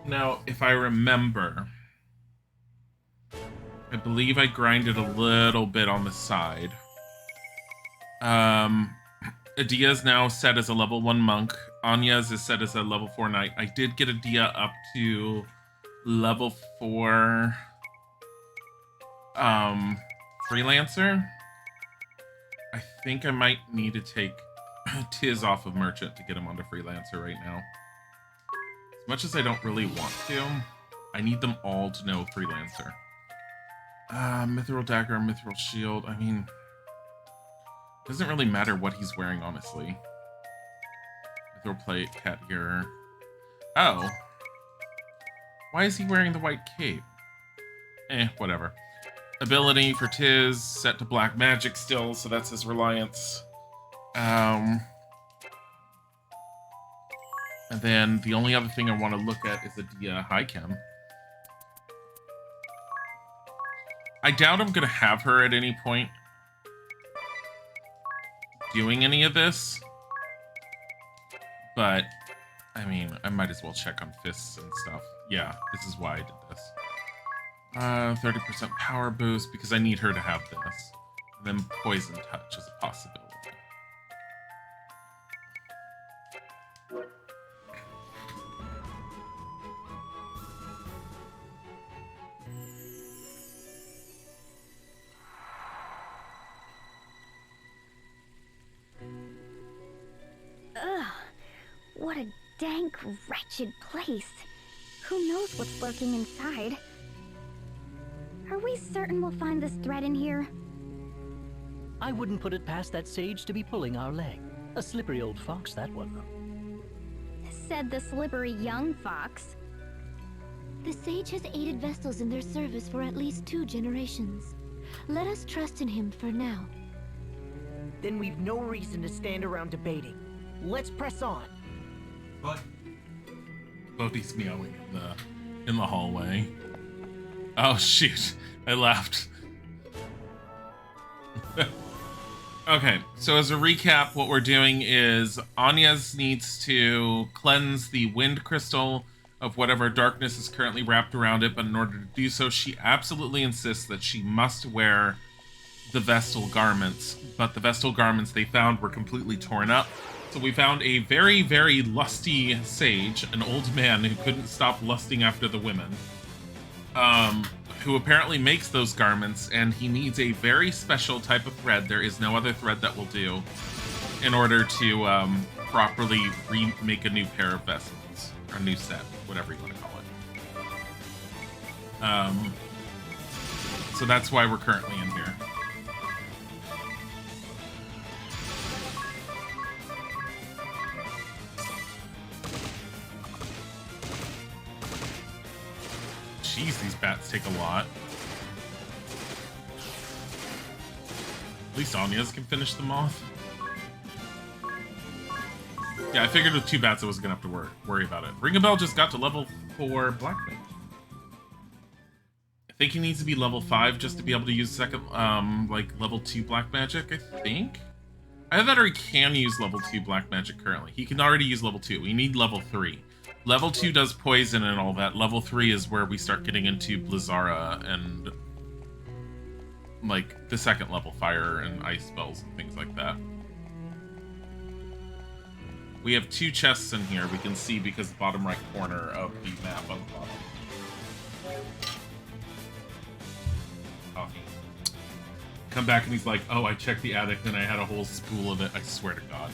Now, if I remember, I believe I grinded a little bit on the side. Adia is now set as a level 1 monk. Anya's is set as a level 4 knight. I did get Adia up to level 4 freelancer. I think I might need to take Tiz off of merchant to get him onto freelancer right now. As much as I don't really want to, I need them all to know freelancer. Mithril dagger, mithril shield. I mean, doesn't really matter what he's wearing, honestly. Mithril plate, cat ear. Oh. Why is he wearing the white cape? Whatever. Ability for Tiz, set to black magic still, so that's his reliance. And then the only other thing I want to look at is the high chem. I doubt I'm going to have her at any point doing any of this. But, I mean, I might as well check on fists and stuff. Yeah, this is why I did this. 30% power boost, because I need her to have this. And then poison touch is a possibility. Ugh, what a dank, wretched place. Who knows what's lurking inside? Are we certain we'll find this thread in here? I wouldn't put it past that sage to be pulling our leg. A slippery old fox, that one. Said the slippery young fox. The sage has aided Vestals in their service for at least 2 generations. Let us trust in him for now. Then we've no reason to stand around debating. Let's press on. But Bodhi's meowing in the hallway. Oh shoot, I laughed. Okay, so as a recap, what we're doing is Anya's needs to cleanse the wind crystal of whatever darkness is currently wrapped around it, but in order to do so, she absolutely insists that she must wear the Vestal garments, but the Vestal garments they found were completely torn up. So we found a very, very lusty sage, an old man who couldn't stop lusting after the women, who apparently makes those garments, and he needs a very special type of thread. There is no other thread that will do in order to properly remake a new pair of vestments, or a new set, whatever you want to call it. So that's why we're currently in here. Jeez, these bats take a lot. At least Anya's can finish them off. Yeah, I figured with 2 bats I wasn't gonna have to worry about it. Ring a Bell just got to level 4 Black Mage. I think he needs to be level 5 just to be able to use second, like level 2 Black Magic, I think? Either that or he can use level 2 Black Magic currently. He can already use level 2. We need level 3. Level 2 does poison and all that. Level 3 is where we start getting into Blizzara and, like, the second level fire and ice spells and things like that. We have 2 chests in here we can see because the bottom right corner of the map on the bottom. Oh. Come back and he's like, oh, I checked the attic and I had a whole spool of it. I swear to God.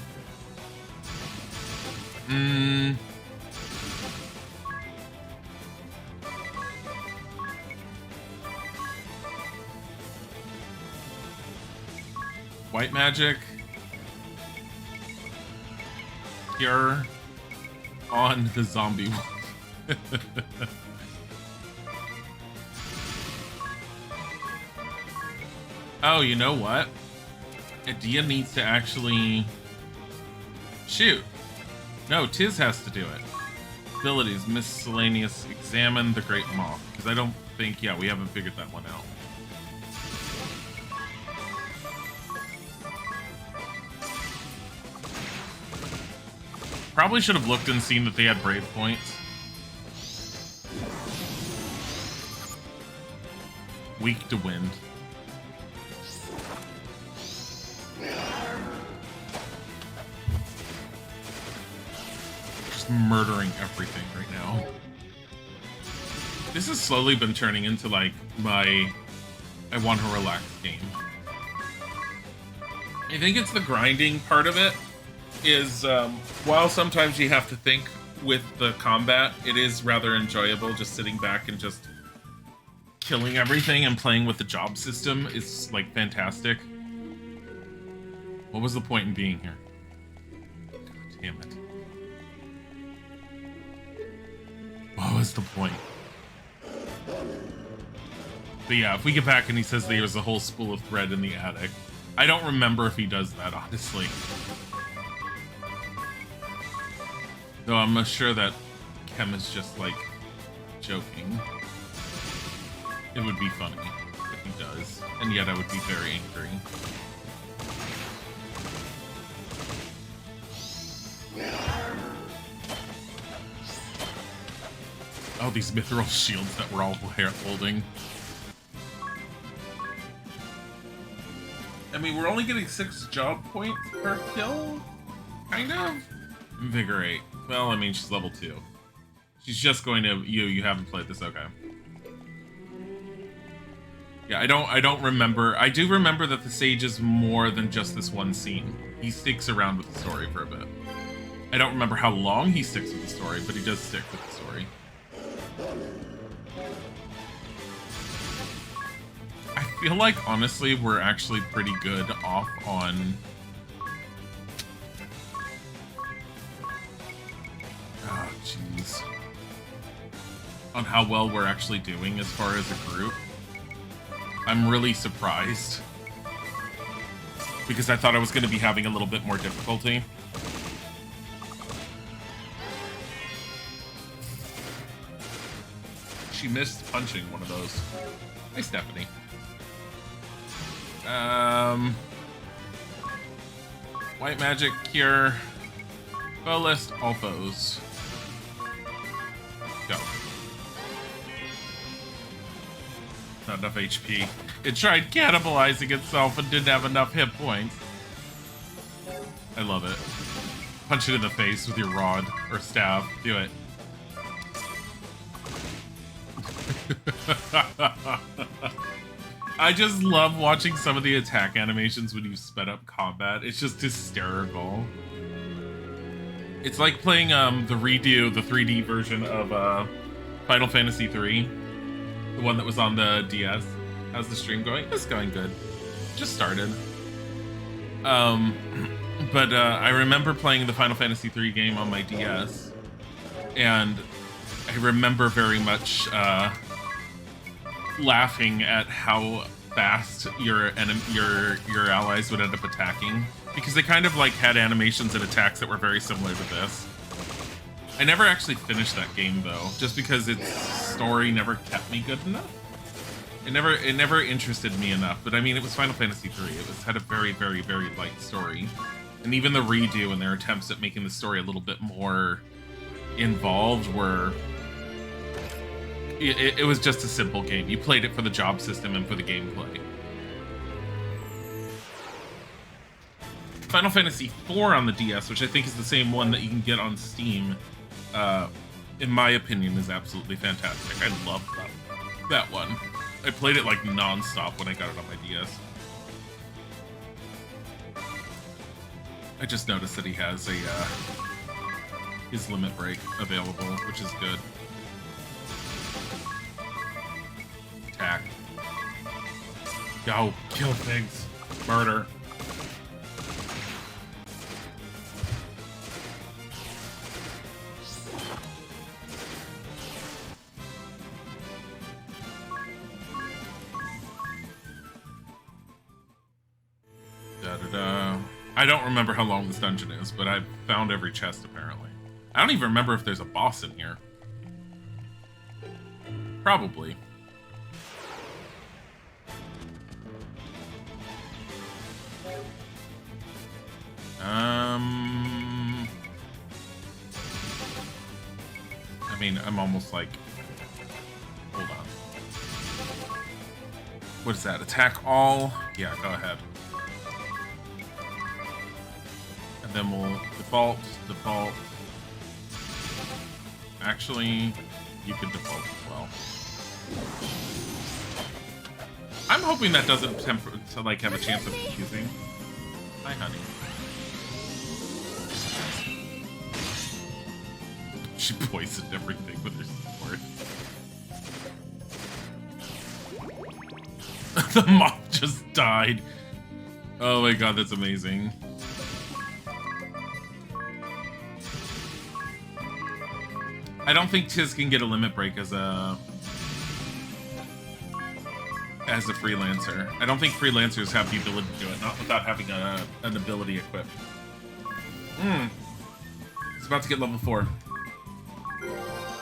White magic. Cure on the zombie one. Oh, you know what? Adia needs to actually... Shoot. No, Tiz has to do it. Abilities, miscellaneous, examine the Great Moth. Because I don't think, yeah, we haven't figured that one out. Probably should have looked and seen that they had brave points. Weak to wind. Just murdering everything right now. This has slowly been turning into like my I want to relax game. I think it's the grinding part of it is while sometimes you have to think with the combat, it is rather enjoyable just sitting back and just killing everything and playing with the job system is like fantastic. What was the point in being here? God damn it. What was the point? But yeah, if we get back and he says there's a whole spool of thread in the attic. I don't remember if he does that, honestly. Though I'm sure that Kem is just, like, joking. It would be funny if he does. And yet I would be very angry. Oh, these mithril shields that we're all holding. I mean, we're only getting 6 job points per kill? Kind of? Invigorate. Well, I mean, she's level 2. She's just going to... You haven't played this, okay. Yeah, I don't remember... I do remember that the Sage is more than just this one scene. He sticks around with the story for a bit. I don't remember how long he sticks with the story, but he does stick with the story. I feel like, honestly, we're actually pretty good off on... Oh, jeez. On how well we're actually doing as far as a group. I'm really surprised. Because I thought I was going to be having a little bit more difficulty. She missed punching one of those. Hey, Stephanie. White magic, cure, foe list, all foes. Go. Not enough HP. It tried cannibalizing itself and didn't have enough hit points. I love it. Punch it in the face with your rod or staff. Do it. I just love watching some of the attack animations when you sped up combat. It's just hysterical. It's like playing the 3D version of Final Fantasy III. The one that was on the DS. How's the stream going? It's going good. Just started. But I remember playing the Final Fantasy III game on my DS. And I remember very much laughing at how fast your allies would end up attacking, because they kind of like had animations and attacks that were very similar to this. I never actually finished that game though, just because its story never kept me good enough. It never interested me enough. But I mean, it was Final Fantasy III. It had a very, very, very light story, and even the redo and their attempts at making the story a little bit more involved were. It was just a simple game. You played it for the job system and for the gameplay. Final Fantasy IV on the DS, which I think is the same one that you can get on Steam, in my opinion, is absolutely fantastic. I love that one. I played it like non-stop when I got it on my DS. I just noticed that he has his limit break available, which is good. Attack. Go. Kill things. Murder. Da-da-da. I don't remember how long this dungeon is, but I've found every chest apparently. I don't even remember if there's a boss in here. Probably. I mean, I'm almost like... Hold on. What is that? Attack all? Yeah, go ahead. And then we'll default. Actually, you could default as well. I'm hoping that doesn't to like have a chance of confusing. Hi, honey. She poisoned everything with her sword. The moth just died. Oh my god, that's amazing. I don't think Tiz can get a limit break as a freelancer. I don't think freelancers have the ability to do it, not without having an ability equipped. It's about to get level 4.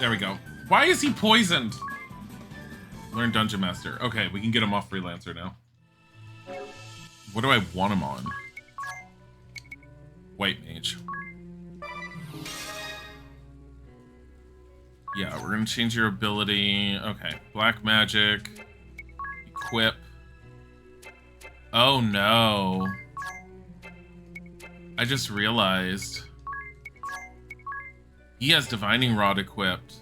There we go. Why is he poisoned? Learn Dungeon Master. Okay, we can get him off freelancer now. What do I want him on? White Mage. Yeah, we're gonna change your ability. Okay, Black Magic. Equip. Oh no. I just realized. He has Divining Rod equipped.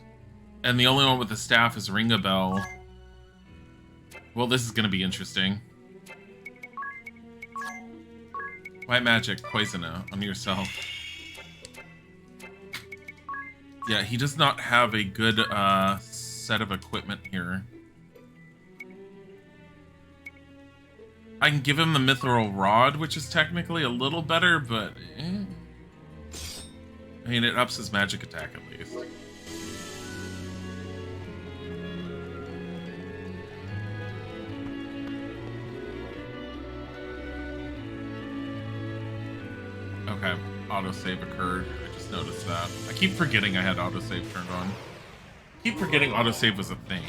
And the only one with the staff is Ring a Bell. Well, this is gonna be interesting. White Magic, poison on yourself. Yeah, he does not have a good set of equipment here. I can give him the Mithril Rod, which is technically a little better, but... I mean, it ups his magic attack at least. Okay, autosave occurred. I just noticed that. I keep forgetting I had autosave turned on. Keep forgetting autosave was a thing.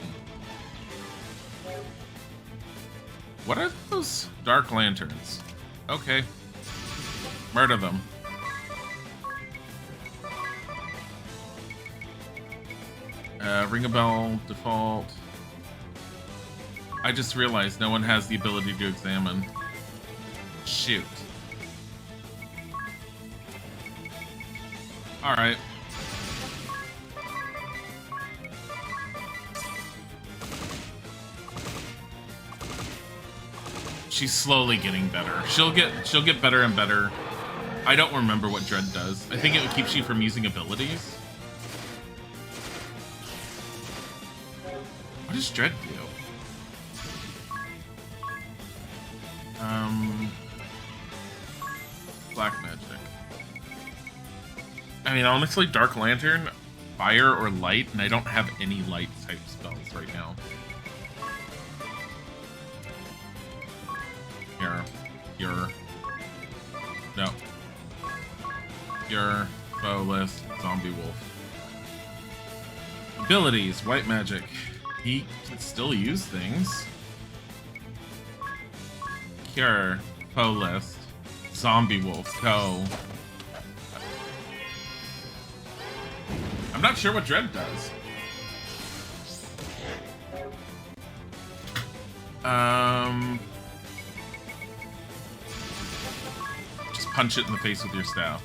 What are those dark lanterns? Okay. Murder them. Ring a Bell, default. I just realized no one has the ability to examine. Shoot. Alright. She's slowly getting better. She'll get better and better. I don't remember what Dread does. I think it keeps you from using abilities. What does Dread do? Black Magic. I mean, honestly, Dark Lantern, Fire, or Light, and I don't have any light type spells right now. Here. No. Here. Bow List. Zombie Wolf. Abilities. White Magic. He can still use things. Cure. Foe List. Zombie Wolf. Go. I'm not sure what Dread does. Just punch it in the face with your staff.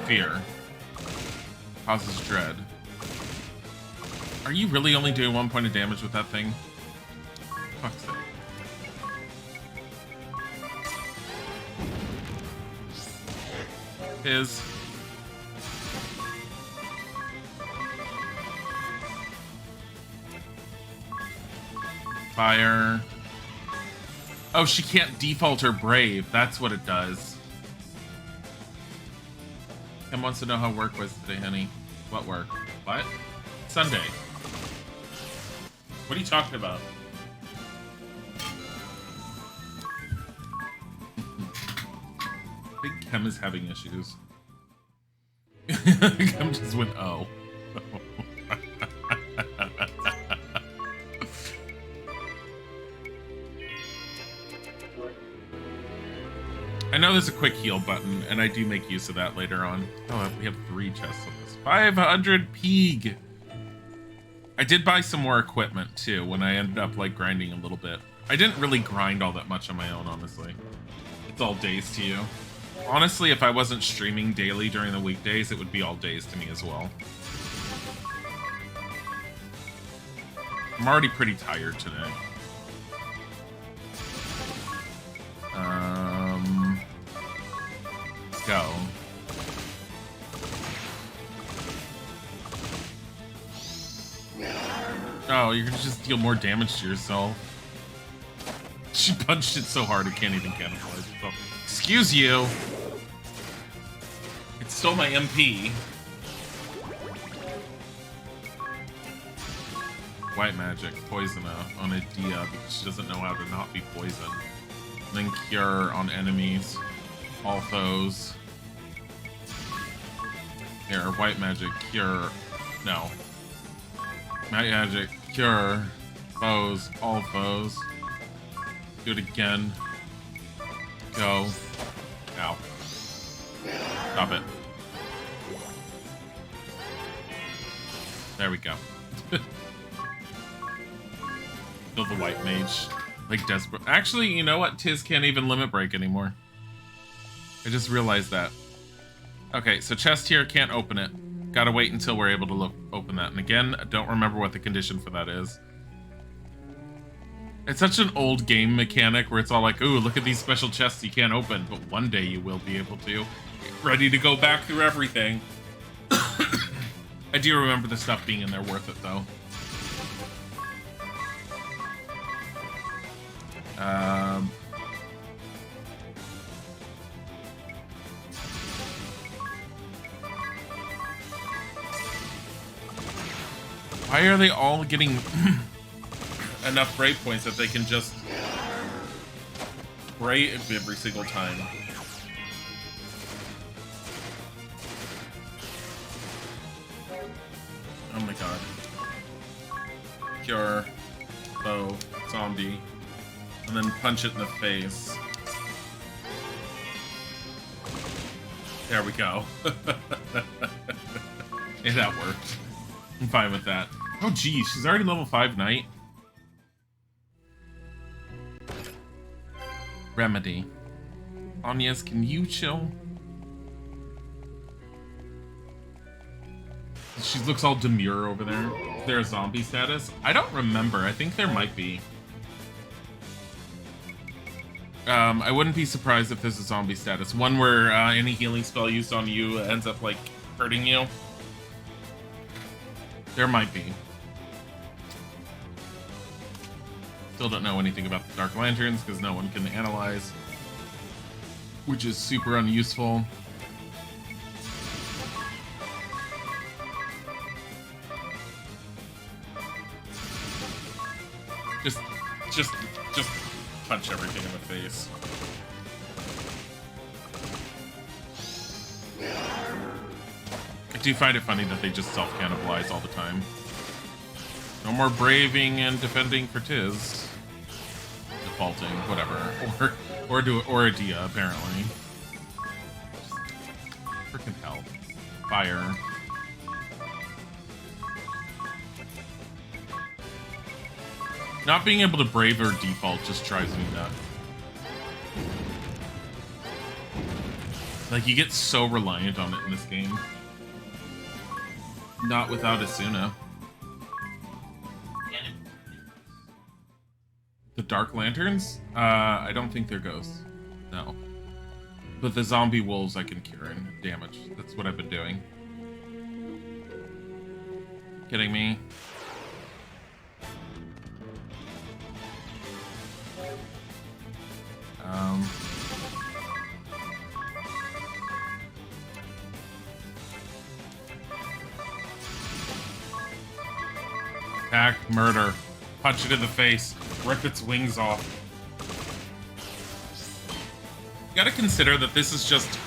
Fear. Causes dread. Are you really only doing 1 point of damage with that thing? Fuck's sake. His. Fire. Oh, she can't default her brave. That's what it does. Kim wants to know how work was today, honey. What work? What? Sunday. What are you talking about? I think Kim is having issues. Kim just went, oh. I know there's a quick heal button, and I do make use of that later on. Oh, we have 3 chests on this. 500 Peeg! I did buy some more equipment too when I ended up like grinding a little bit. I didn't really grind all that much on my own, honestly. It's all days to you. Honestly, if I wasn't streaming daily during the weekdays, it would be all days to me as well. I'm already pretty tired today. Let's go. Oh, you're gonna just deal more damage to yourself. She punched it so hard it can't even cannibalize itself. Excuse you! It stole my MP. White magic, poisona on a Dia because she doesn't know how to not be poisoned. Then cure on enemies, all foes. Here, white magic, cure. No. White magic, cure, foes, all foes. Do it again. Go. Ow. Stop it. There we go. Kill the white mage. Like desperate. Actually, you know what? Tiz can't even limit break anymore. I just realized that. Okay, so chest here, can't open it. Gotta wait until we're able to open that. And again, I don't remember what the condition for that is. It's such an old game mechanic where it's all like, ooh, look at these special chests you can't open, but one day you will be able to. Get ready to go back through everything. I do remember the stuff being in there worth it, though. Why are they all getting enough brave points that they can just brave every single time? Oh my god. Cure, bow, zombie, and then punch it in the face. There we go. Hey, that worked. I'm fine with that. Oh geez, she's already level 5 knight. Remedy. Agnes, can you chill? She looks all demure over there. Is there a zombie status? I don't remember. I think there might be. I wouldn't be surprised if there's a zombie status. One where any healing spell used on you ends up, like, hurting you. There might be. Still don't know anything about the Dark Lanterns because no one can analyze, which is super unuseful. Just punch everything in the face. I do find it funny that they just self-cannibalize all the time. No more braving and defending for Tiz. Defaulting, whatever. Or a Dia, apparently. Freaking hell. Fire. Not being able to brave or default just drives me nuts. Like, you get so reliant on it in this game. Not without Asuna. The Dark Lanterns? I don't think they're ghosts. No. But the zombie wolves I can cure and damage. That's what I've been doing. Kidding me? Attack, murder, punch it in the face, rip its wings off. You gotta consider that this is just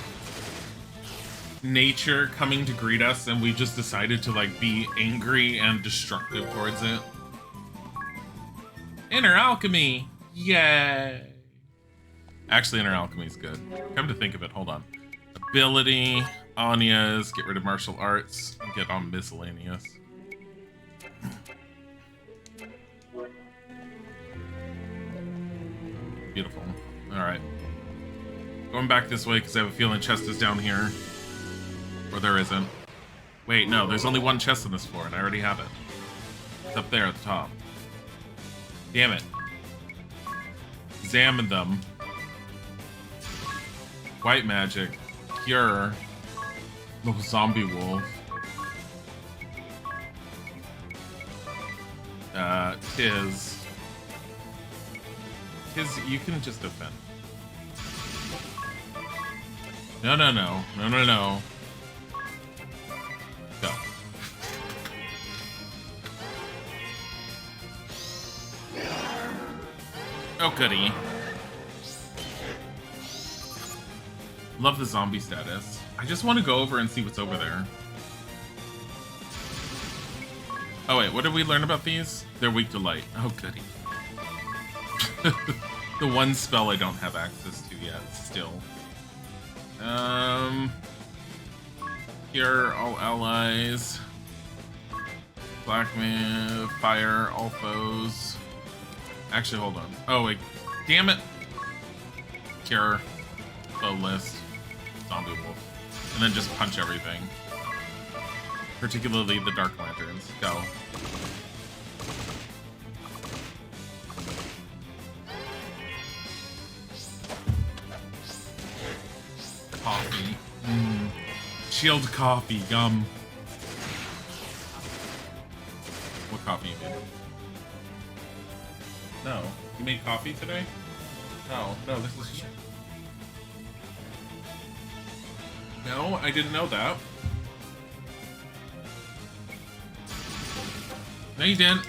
nature coming to greet us, and we just decided to, like, be angry and destructive towards it. Inner alchemy! Yay! Actually, inner alchemy is good. Come to think of it, hold on. Ability, Anya's, get rid of martial arts, and get on miscellaneous. Beautiful. Alright. Going back this way because I have a feeling chest is down here. Or there isn't. Wait, no, there's only one chest on this floor and I already have it. It's up there at the top. Damn it. Examine them. White magic. Cure. No zombie wolf. Tiz. Tiz, you can just defend. No, no, no. No, no, no. Go. Oh, goody. Love the zombie status. I just want to go over and see what's over there. Oh wait, what did we learn about these? They're weak to light. Oh goody. The one spell I don't have access to yet, still. Cure all allies. Black man, fire all foes. Actually, hold on. Oh wait, damn it. Cure, foe list, zombie wolf, and then just punch everything. Particularly the Dark Lanterns. Go. Coffee. Shield coffee. Gum. What coffee you made? No. You made coffee today? No. No, this is... No, I didn't know that. No, you didn't.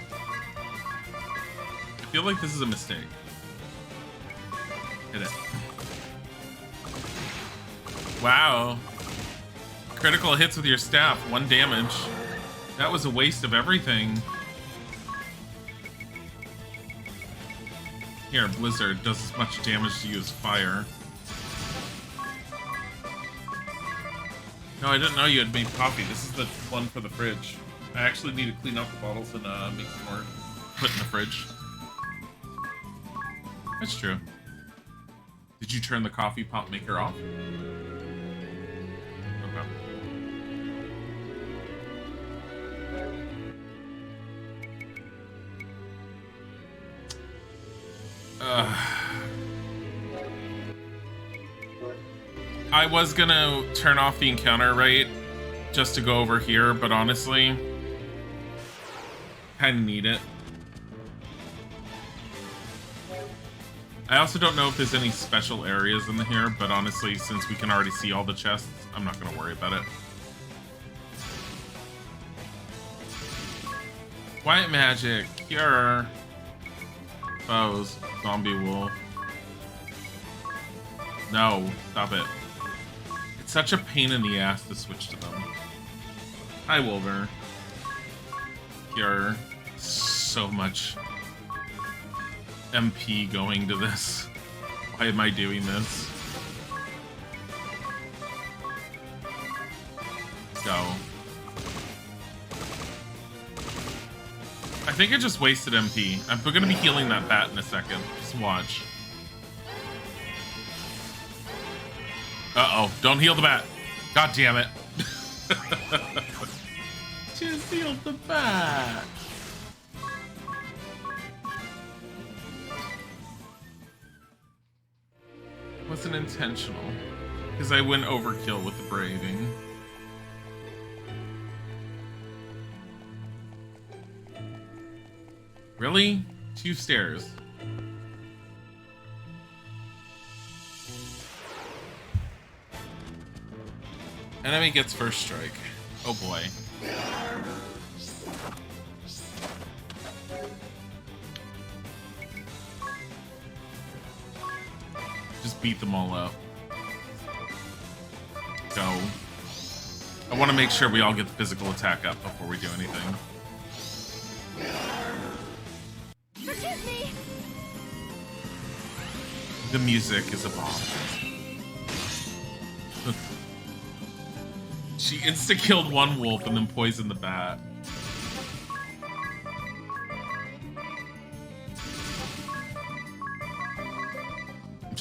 I feel like this is a mistake. Hit it. Wow. Critical hits with your staff, 1 damage. That was a waste of everything. Here, Blizzard does as much damage to you as fire. No, I didn't know you had made coffee. This is the one for the fridge. I actually need to clean out the bottles and make some more put in the fridge. That's true. Did you turn the coffee pot maker off? Okay. I was gonna turn off the encounter rate just to go over here, but honestly, kind of need it. I also don't know if there's any special areas in here, but honestly, since we can already see all the chests, I'm not gonna worry about it. White magic, cure, foes, zombie wolf. No, stop it. It's such a pain in the ass to switch to them. Hi, Wolver. Cure. So much MP going to this. Why am I doing this? Go. I think I just wasted MP. I'm gonna be healing that bat in a second. Just watch. Uh-oh. Don't heal the bat. God damn it. Just heal the bat. Wasn't intentional. Because I went overkill with the braving. Really? 2 stairs. Enemy gets first strike. Oh boy. Just beat them all up. Go. I want to make sure we all get the physical attack up before we do anything. Forgive me! The music is a bomb. She insta-killed one wolf and then poisoned the bat.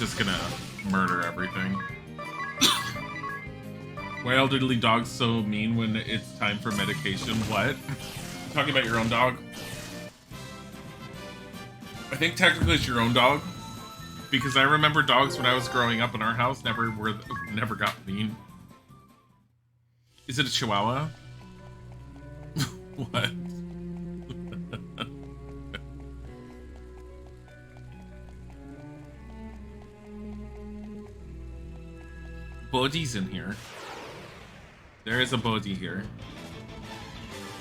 just gonna murder everything. Why elderly dogs so mean when it's time for medication? What? Talking about your own dog? I think technically it's your own dog. Because I remember dogs when I was growing up in our house never got mean. Is it a Chihuahua? What? Bodhi's in here. There is a Bodhi here.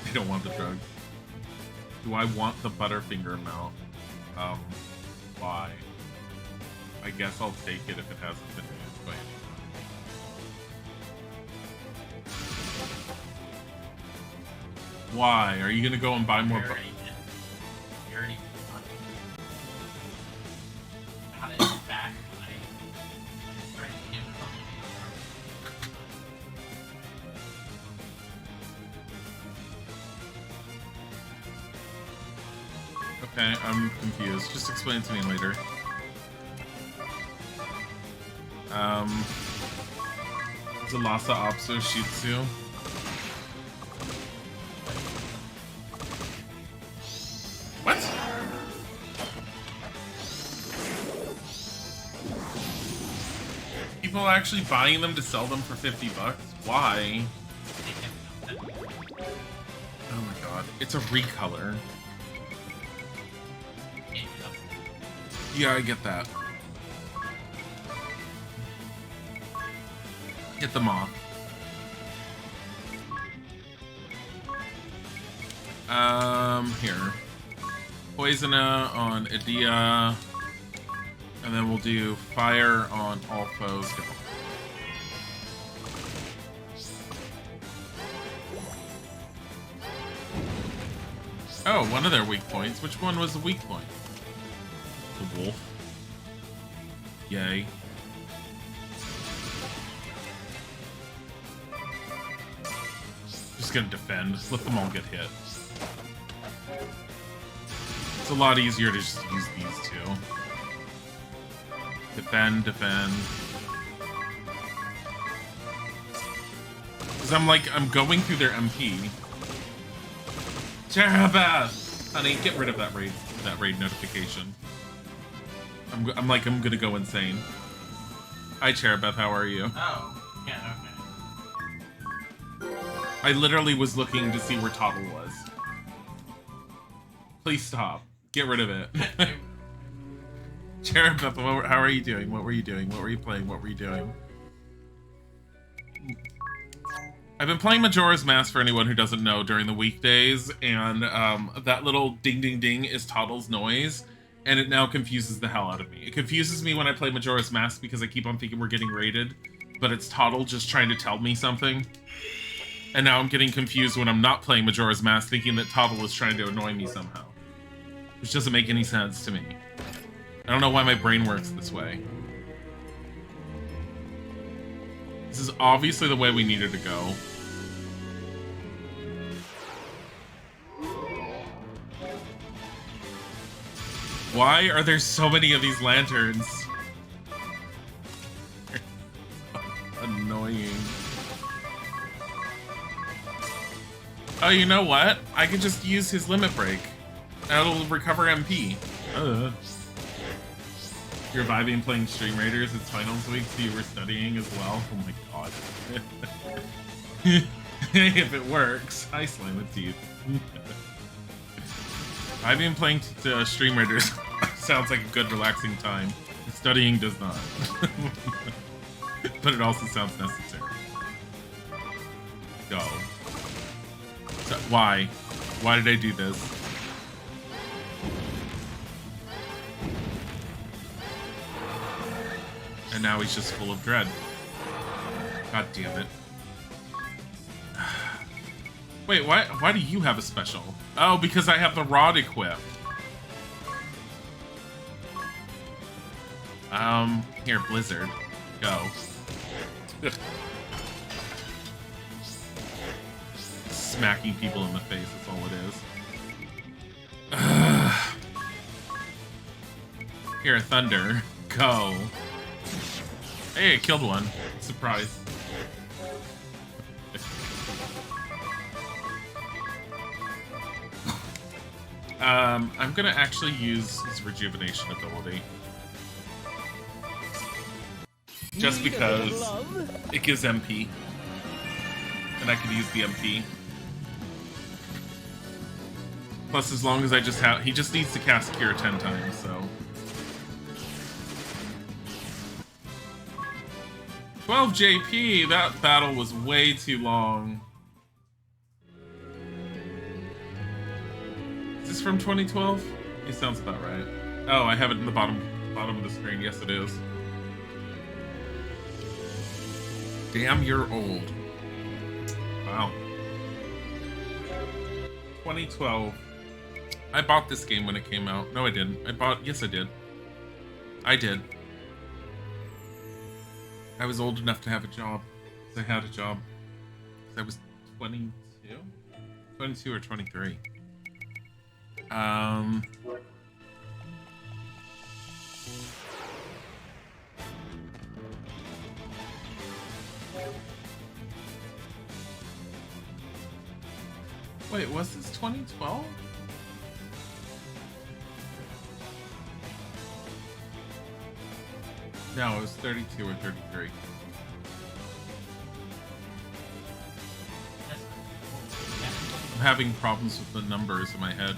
I don't want the drug. Do I want the Butterfinger mouth? Why? I guess I'll take it if it hasn't been used by anyone. Why? Are you gonna go and buy more? You already got it back. Okay, I'm confused. Just explain it to me later. It's a Lhasa Apso Shih Tzu. What? People are actually buying them to sell them for $50? Why? Oh my god. It's a recolor. Yeah, I get that. Get them off. Here. Poisona on Idea. And then we'll do Fire on all foes. Go. Oh, one of their weak points. Which one was the weak point? The wolf. Yay. Just gonna defend. Let them all get hit. It's a lot easier to just use these two. Defend, defend. Because I'm going through their MP. Cherabeth! Honey, get rid of that raid notification. I'm gonna go insane. Hi, Cherabeth, how are you? Oh, yeah, okay. I literally was looking to see where Toddle was. Please stop. Get rid of it. Cherabeth, how are you doing? What were you doing? What were you playing? What were you doing? I've been playing Majora's Mask for anyone who doesn't know during the weekdays, and that little ding ding ding is Toddle's noise, and it now confuses the hell out of me. It confuses me when I play Majora's Mask because I keep on thinking we're getting raided, but it's Toddle just trying to tell me something. And now I'm getting confused when I'm not playing Majora's Mask thinking that Toddle is trying to annoy me somehow. Which doesn't make any sense to me. I don't know why my brain works this way. This is obviously the way we needed to go. Why are there so many of these lanterns? Annoying. Oh, you know what? I can just use his limit break. That'll recover MP. You're vibing playing Stream Raiders. It's finals week, so you were studying as well. Oh my god. If it works. Hi, Slime with Teeth. I've been playing Stream Raiders. Sounds like a good, relaxing time. Studying does not. But it also sounds necessary. Go. So, why? Why did I do this? And now he's just full of dread. God damn it. Wait, why do you have a special? Oh, because I have the rod equipped. Here, Blizzard. Go. Smacking people in the face, that's all it is. Here, Thunder. Go. Hey, I killed one. Surprise. I'm gonna actually use his rejuvenation ability. Just because it gives MP. And I could use the MP. Plus, as long as I just have... He just needs to cast Cure 10 times, so... 12 JP! That battle was way too long. Is this from 2012? It sounds about right. Oh, I have it in the bottom of the screen. Yes, it is. Damn, you're old. Wow. 2012. I bought this game when it came out. No, I didn't. Yes, I did. I did. I was old enough to have a job. I had a job. I was 22? 22 or 23. Wait, was this 2012? No, it was 32 or 33. I'm having problems with the numbers in my head.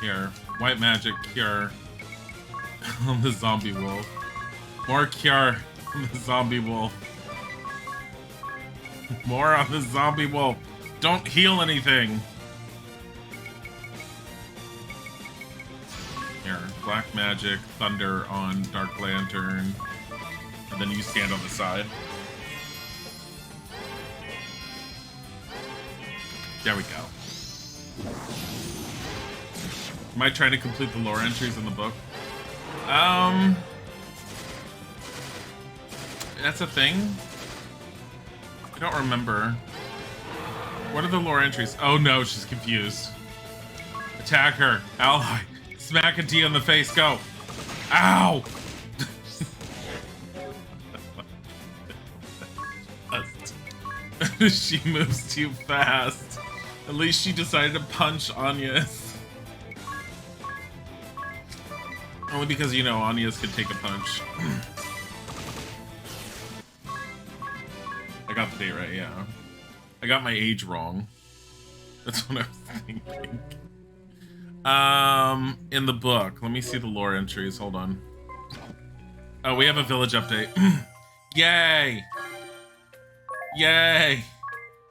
Here, white magic cure on the zombie wolf. More cure on the zombie wolf. More on the zombie wolf. Don't heal anything. Here, black magic, thunder on Dark Lantern, and then you stand on the side. There we go. Am I trying to complete the lore entries in the book? That's a thing? I don't remember. What are the lore entries? Oh no, she's confused. Attack her. Ally. Smack a D on the face. Go. Ow! She moves too fast. At least she decided to punch Anya's. Only because, you know, Anya's could take a punch. I got the date right, yeah. I got my age wrong. That's what I was thinking. In the book, let me see the lore entries. Hold on. Oh, we have a village update. Yay! Yay!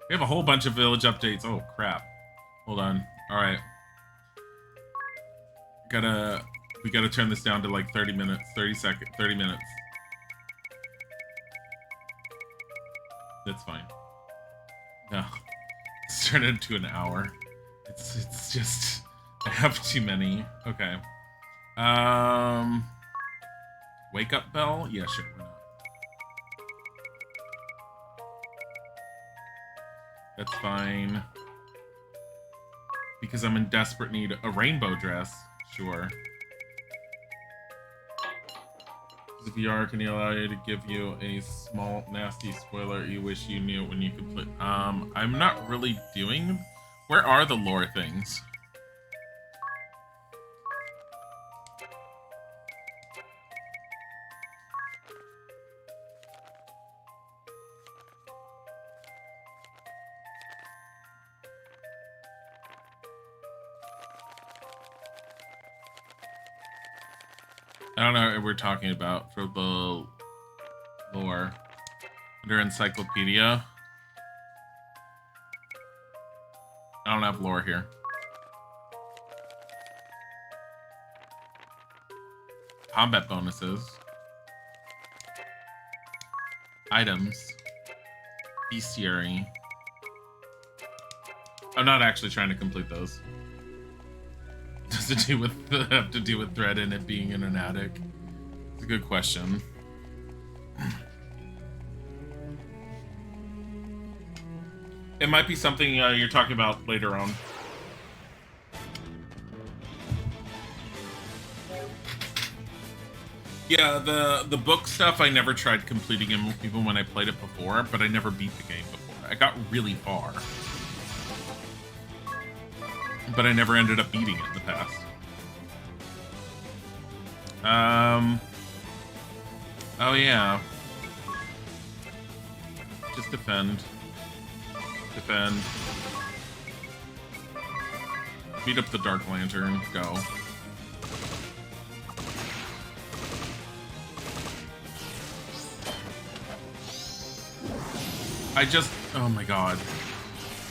We have a whole bunch of village updates. Oh, crap. Hold on. Alright. We gotta turn this down to like 30 minutes. 30 minutes. That's fine. No. Let's turn it into an hour. It's just... I have too many. Okay. Wake up bell? Yeah, sure. Why not? That's fine. Because I'm in desperate need of a rainbow dress. Sure. The VR can allow you to give you a small, nasty spoiler you wish you knew when you complete. I'm not really doing... Where are the lore things? I don't know what we're talking about for the lore. Under encyclopedia. I don't have lore here. Combat bonuses. Items. Bestiary. I'm not actually trying to complete those. Does it have to do with Thread and it being in an attic? It's a good question. It might be something you're talking about later on. Yeah, the book stuff I never tried completing even when I played it before, but I never beat the game before. I got really far, but I never ended up beating it in the past. Oh yeah. Just defend. Defend. Beat up the Dark Lantern. Go. Oh my god.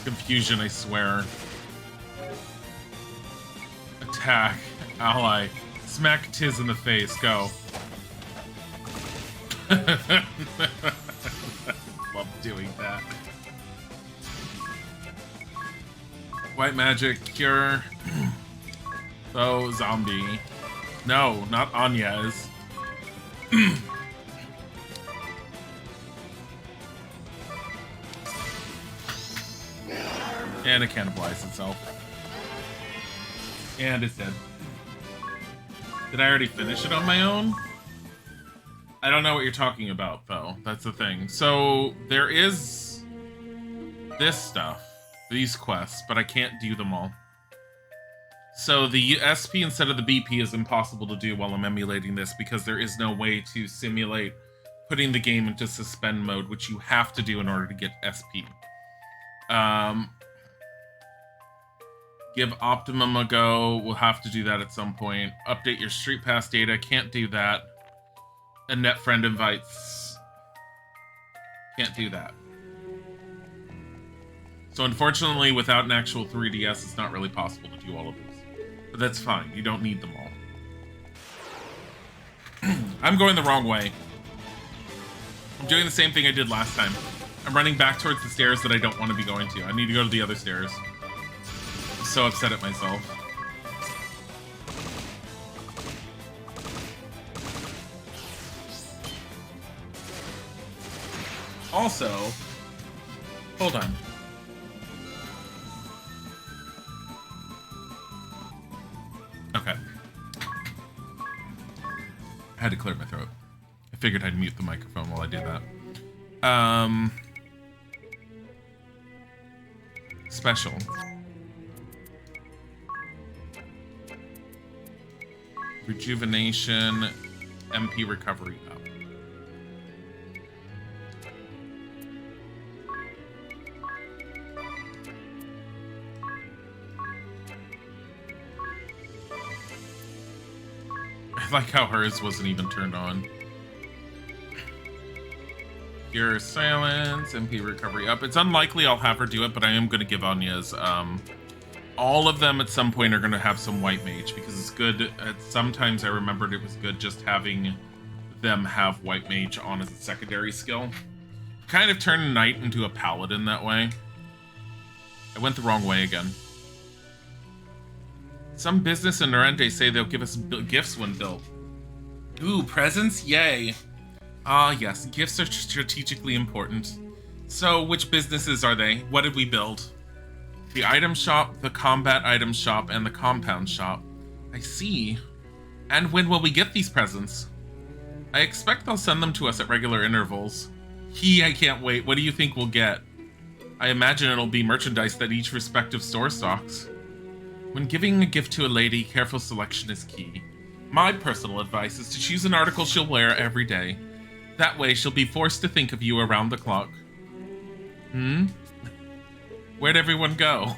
Confusion, I swear. Attack. Ally. Smack Tiz in the face. Go. Love doing that. White magic, cure. Oh, zombie. No, not Anya's. And it cannibalized itself. And it's dead. Did I already finish it on my own? I don't know what you're talking about, though. That's the thing. So, there is this stuff, these quests, but I can't do them all. So the SP instead of the BP is impossible to do while I'm emulating this because there is no way to simulate putting the game into suspend mode, which you have to do in order to get SP. Give Optimum a go. We'll have to do that at some point. Update your Street Pass data. Can't do that. And net friend invites. Can't do that. So unfortunately, without an actual 3DS, it's not really possible to do all of these. But that's fine. You don't need them all. I'm going the wrong way. I'm doing the same thing I did last time. I'm running back towards the stairs that I don't want to be going to. I need to go to the other stairs. I'm so upset at myself. Also, hold on. Okay. I had to clear my throat. I figured I'd mute the microphone while I did that. Special. Rejuvenation, MP recovery up. I like how hers wasn't even turned on. Your silence, MP recovery up. It's unlikely I'll have her do it, but I am going to give Anya's. All of them at some point are going to have some white mage because it's good. Sometimes I remembered it was good just having them have white mage on as a secondary skill. Kind of turn knight into a paladin that way. I went the wrong way again. Some business in Norente say they'll give us gifts when built. Ooh, presents? Yay. Ah, yes, gifts are strategically important. So, which businesses are they? What did we build? The item shop, the combat item shop, and the compound shop. I see. And when will we get these presents? I expect they'll send them to us at regular intervals. I can't wait. What do you think we'll get? I imagine it'll be merchandise that each respective store stocks. When giving a gift to a lady, careful selection is key. My personal advice is to choose an article she'll wear every day. That way, she'll be forced to think of you around the clock. Where'd everyone go?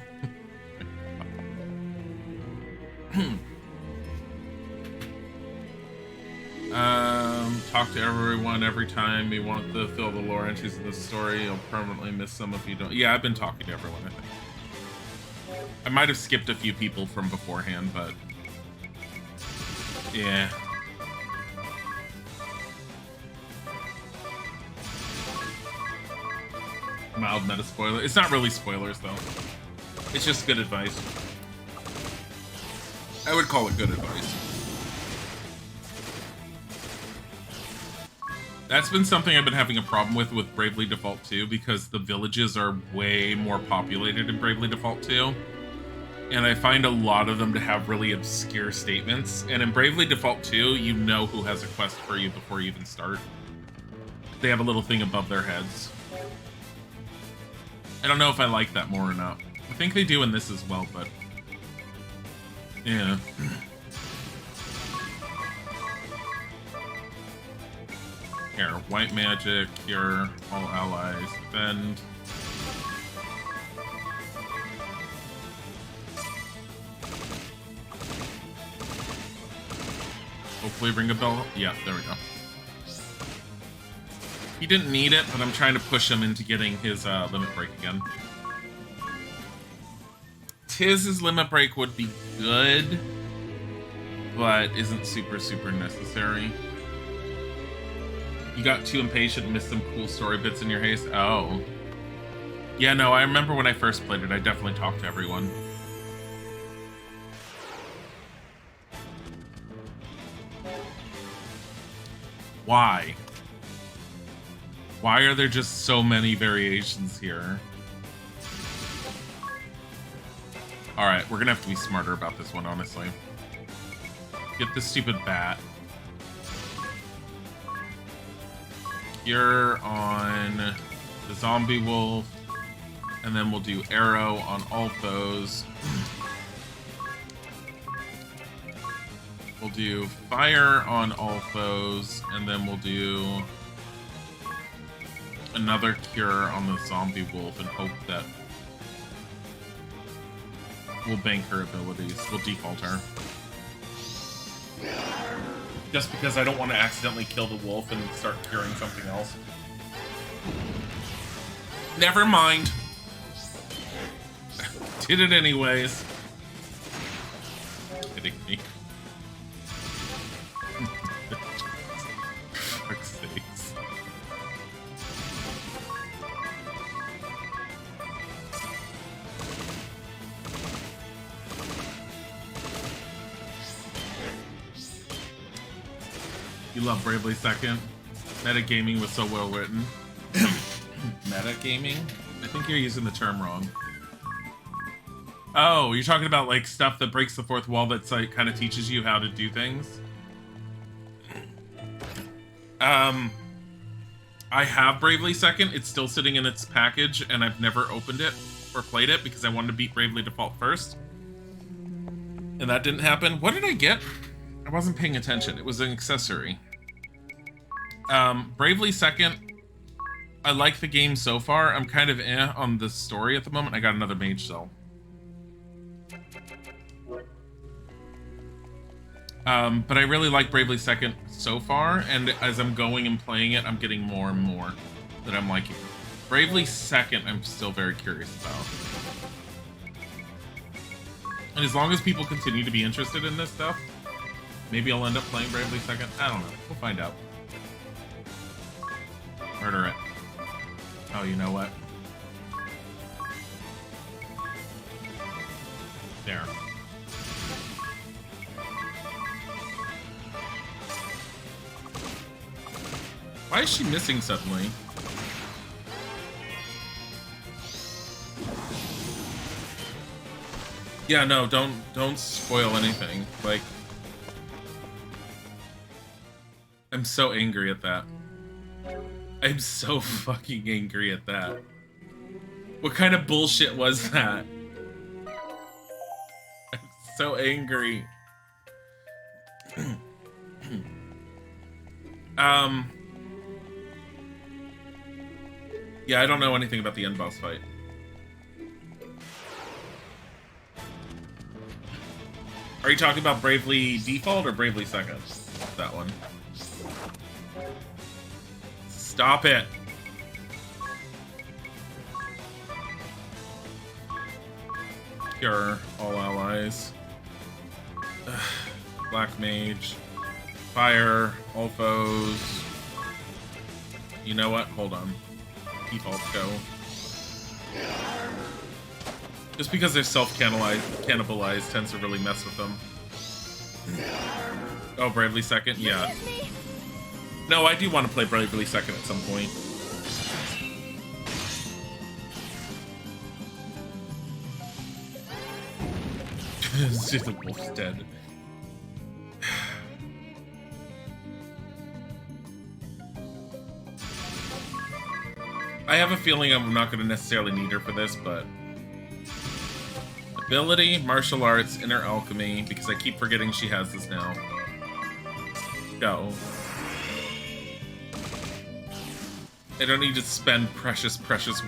Talk to everyone every time you want to fill the lore entries of the story. You'll permanently miss some if you don't. Yeah, I've been talking to everyone, I think. I might have skipped a few people from beforehand, but... yeah. Mild meta spoiler. It's not really spoilers, though. It's just good advice. I would call it good advice. That's been something I've been having a problem with Bravely Default 2, because the villages are way more populated in Bravely Default 2. and I find a lot of them to have really obscure statements. And in Bravely Default 2, you know who has a quest for you before you even start. They have a little thing above their heads. I don't know if I like that more or not. I think they do in this as well, but yeah. Here, white magic, cure, all allies, defend. Hopefully ring a bell. Yeah, there we go. He didn't need it, but I'm trying to push him into getting his limit break again. Tiz's limit break would be good, but isn't super necessary. You got too impatient and missed some cool story bits in your haste? Oh. Yeah, no, I remember when I first played it, I definitely talked to everyone. Why? Why are there just so many variations here? Alright, we're gonna have to be smarter about this one, honestly. Get this stupid bat. You're on the zombie wolf, and then we'll do arrow on all foes. We'll do fire on all foes, and then we'll do another cure on the zombie wolf and hope that we'll bank her abilities. We'll default her. Just because I don't want to accidentally kill the wolf and start curing something else. Never mind. Did it anyways. Kidding me. For fuck's sakes. You love Bravely Second. Metagaming was so well written. Metagaming? I think you're using the term wrong. Oh, you're talking about like stuff that breaks the fourth wall that's like kind of teaches you how to do things? I have Bravely Second. It's still sitting in its package, and I've never opened it or played it because I wanted to beat Bravely Default first. And that didn't happen. What did I get? I wasn't paying attention. It was an accessory. Bravely Second. I like the game so far. I'm kind of on the story at the moment. I got another mage cell. But I really like Bravely Second so far, and as I'm going and playing it, I'm getting more and more that I'm liking. Bravely Second, I'm still very curious about. And as long as people continue to be interested in this stuff, maybe I'll end up playing Bravely Second. I don't know. We'll find out. Murder it. Oh, you know what? There. Why is she missing suddenly? Yeah, no, don't spoil anything. Like, I'm so angry at that. I'm so fucking angry at that. What kind of bullshit was that? I'm so angry. Yeah, I don't know anything about the end boss fight. Are you talking about Bravely Default or Bravely Second? That one. Stop it! Cure all allies. Black Mage. Fire all foes. You know what? Hold on. Default go. Just because they're self-cannibalized tends to really mess with them. Oh, Bravely Second? Yeah. No, I do want to play Bravely Second at some point. The wolf's dead. I have a feeling I'm not going to necessarily need her for this, but... Ability, martial arts, inner alchemy, because I keep forgetting she has this now. Go. I don't need to spend precious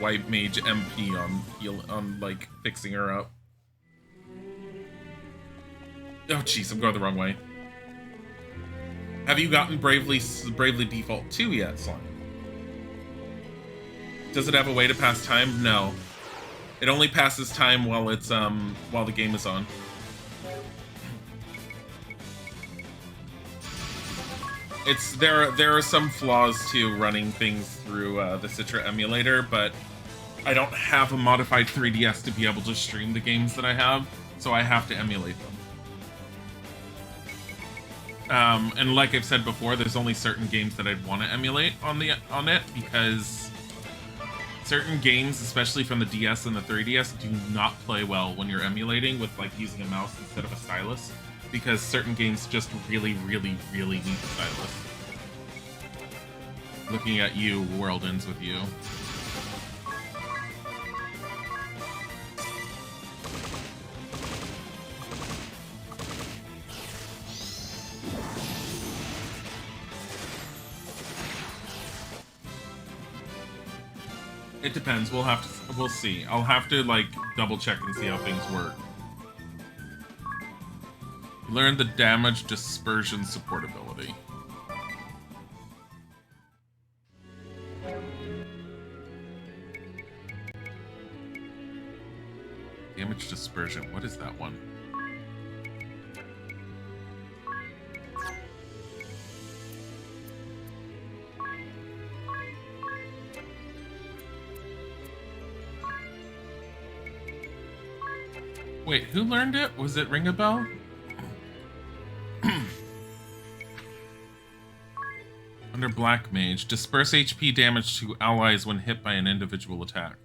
white mage MP on like fixing her up. Oh jeez, I'm going the wrong way. Have you gotten Bravely Default 2 yet, Slime? Does it have a way to pass time? No. It only passes time while it's while the game is on. There are some flaws to running things through the Citra emulator, but I don't have a modified 3DS to be able to stream the games that I have, so I have to emulate them. And like I've said before, there's only certain games that I'd want to emulate on it, because certain games, especially from the DS and the 3DS, do not play well when you're emulating with like using a mouse instead of a stylus, because certain games just really need the stylus. Looking at you, world ends with you. It depends. We'll see. I'll have to like double check and see how things work. Learn the damage dispersion support ability. Damage dispersion. What is that one? Wait, who learned it? Was it Ring a Bell? Under Black Mage, disperse HP damage to allies when hit by an individual attack.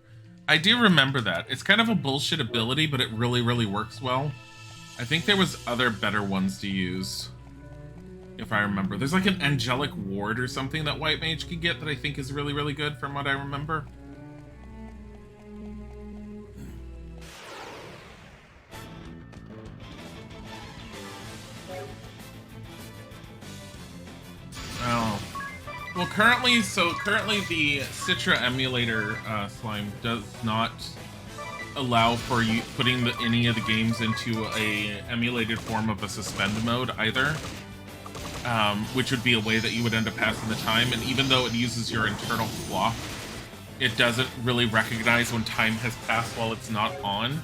I do remember that. It's kind of a bullshit ability, but it really works well. I think there was other better ones to use, if I remember. There's like an Angelic Ward or something that White Mage can get that I think is really good from what I remember. Oh. Well, currently the Citra emulator Slime does not allow for you putting any of the games into a emulated form of a suspend mode either, which would be a way that you would end up passing the time. And even though it uses your internal clock, it doesn't really recognize when time has passed while it's not on.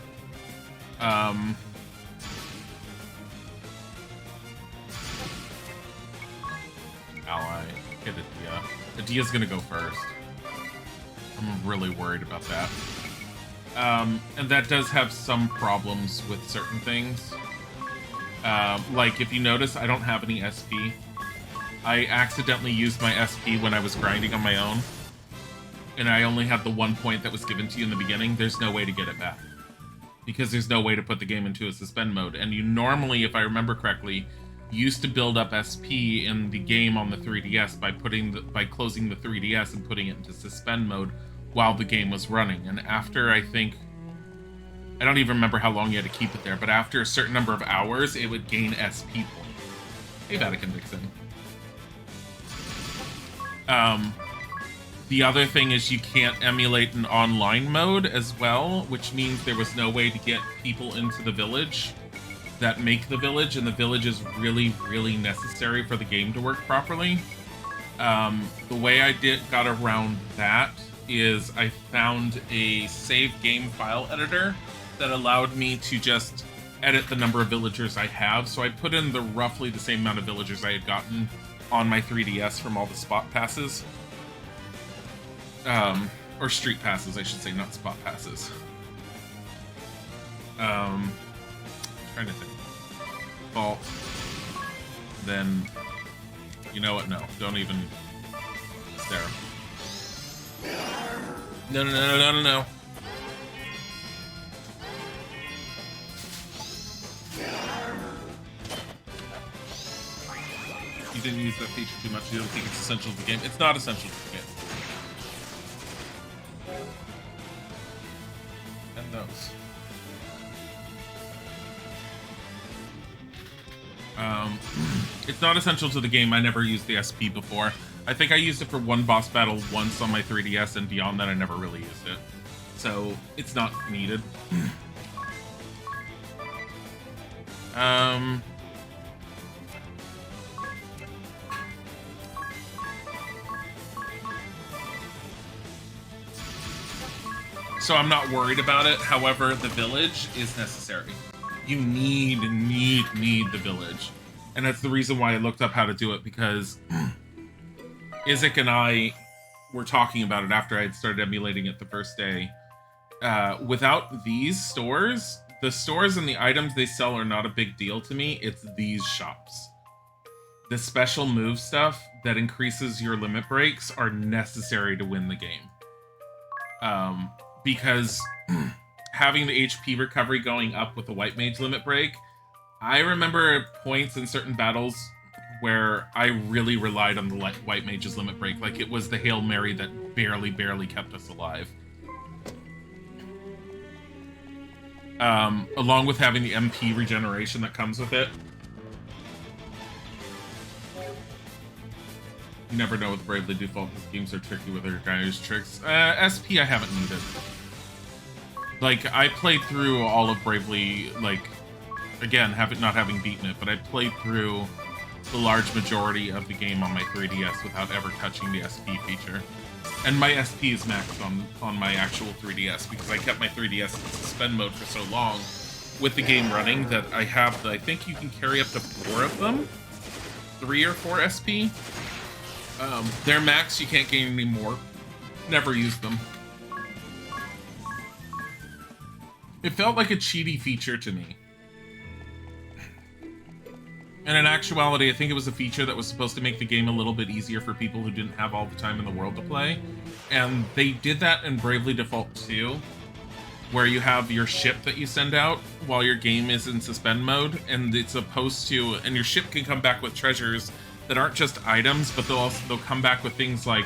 Ally. Get Adia. Adia's gonna go first. I'm really worried about that. And that does have some problems with certain things. Like, if you notice, I don't have any SP. I accidentally used my SP when I was grinding on my own. And I only had the 1 point that was given to you in the beginning. There's no way to get it back, because there's no way to put the game into a suspend mode. And you normally, if I remember correctly, used to build up SP in the game on the 3DS by closing the 3DS and putting it into suspend mode while the game was running. And after, I don't even remember how long you had to keep it there, but after a certain number of hours, it would gain SP points. Hey, Vatican Vixen. The other thing is you can't emulate an online mode as well, which means there was no way to get people into the village that make the village, and the village is really necessary for the game to work properly. The way I got around that is I found a save game file editor that allowed me to just edit the number of villagers I have. So I put in roughly the same amount of villagers I had gotten on my 3DS from all the spot passes. Or street passes, I should say, not spot passes. Trying to think. Vault. Then, you know what? No, don't even. It's there. No. didn't use that feature too much. You don't think it's essential to the game. It's not essential to the game. And those. It's not essential to the game. I never used the SP before. I think I used it for one boss battle once on my 3DS, and beyond that I never really used it. So, it's not needed. So I'm not worried about it. However, the village is necessary. You need the village. And that's the reason why I looked up how to do it, because Isaac and I were talking about it after I had started emulating it the first day. Without these stores, the stores and the items they sell are not a big deal to me. It's these shops. The special move stuff that increases your limit breaks are necessary to win the game. Because having the HP recovery going up with the White Mage limit break, I remember points in certain battles where I really relied on the White Mage's limit break. Like, it was the Hail Mary that barely kept us alive. Along with having the MP regeneration that comes with it. You never know with Bravely Default. These games are tricky with their guys' tricks. SP I haven't needed. Like, I played through all of Bravely, like, again, not having beaten it, but I played through the large majority of the game on my 3DS without ever touching the SP feature. And my SP is maxed on my actual 3DS because I kept my 3DS in suspend mode for so long with the game running that I have, I think you can carry up to 4 of them? 3 or 4 SP? They're max, you can't gain any more. Never used them. It felt like a cheaty feature to me. And in actuality, I think it was a feature that was supposed to make the game a little bit easier for people who didn't have all the time in the world to play. And they did that in Bravely Default 2, where you have your ship that you send out while your game is in suspend mode, and it's supposed to, and your ship can come back with treasures that aren't just items, but they'll come back with things like,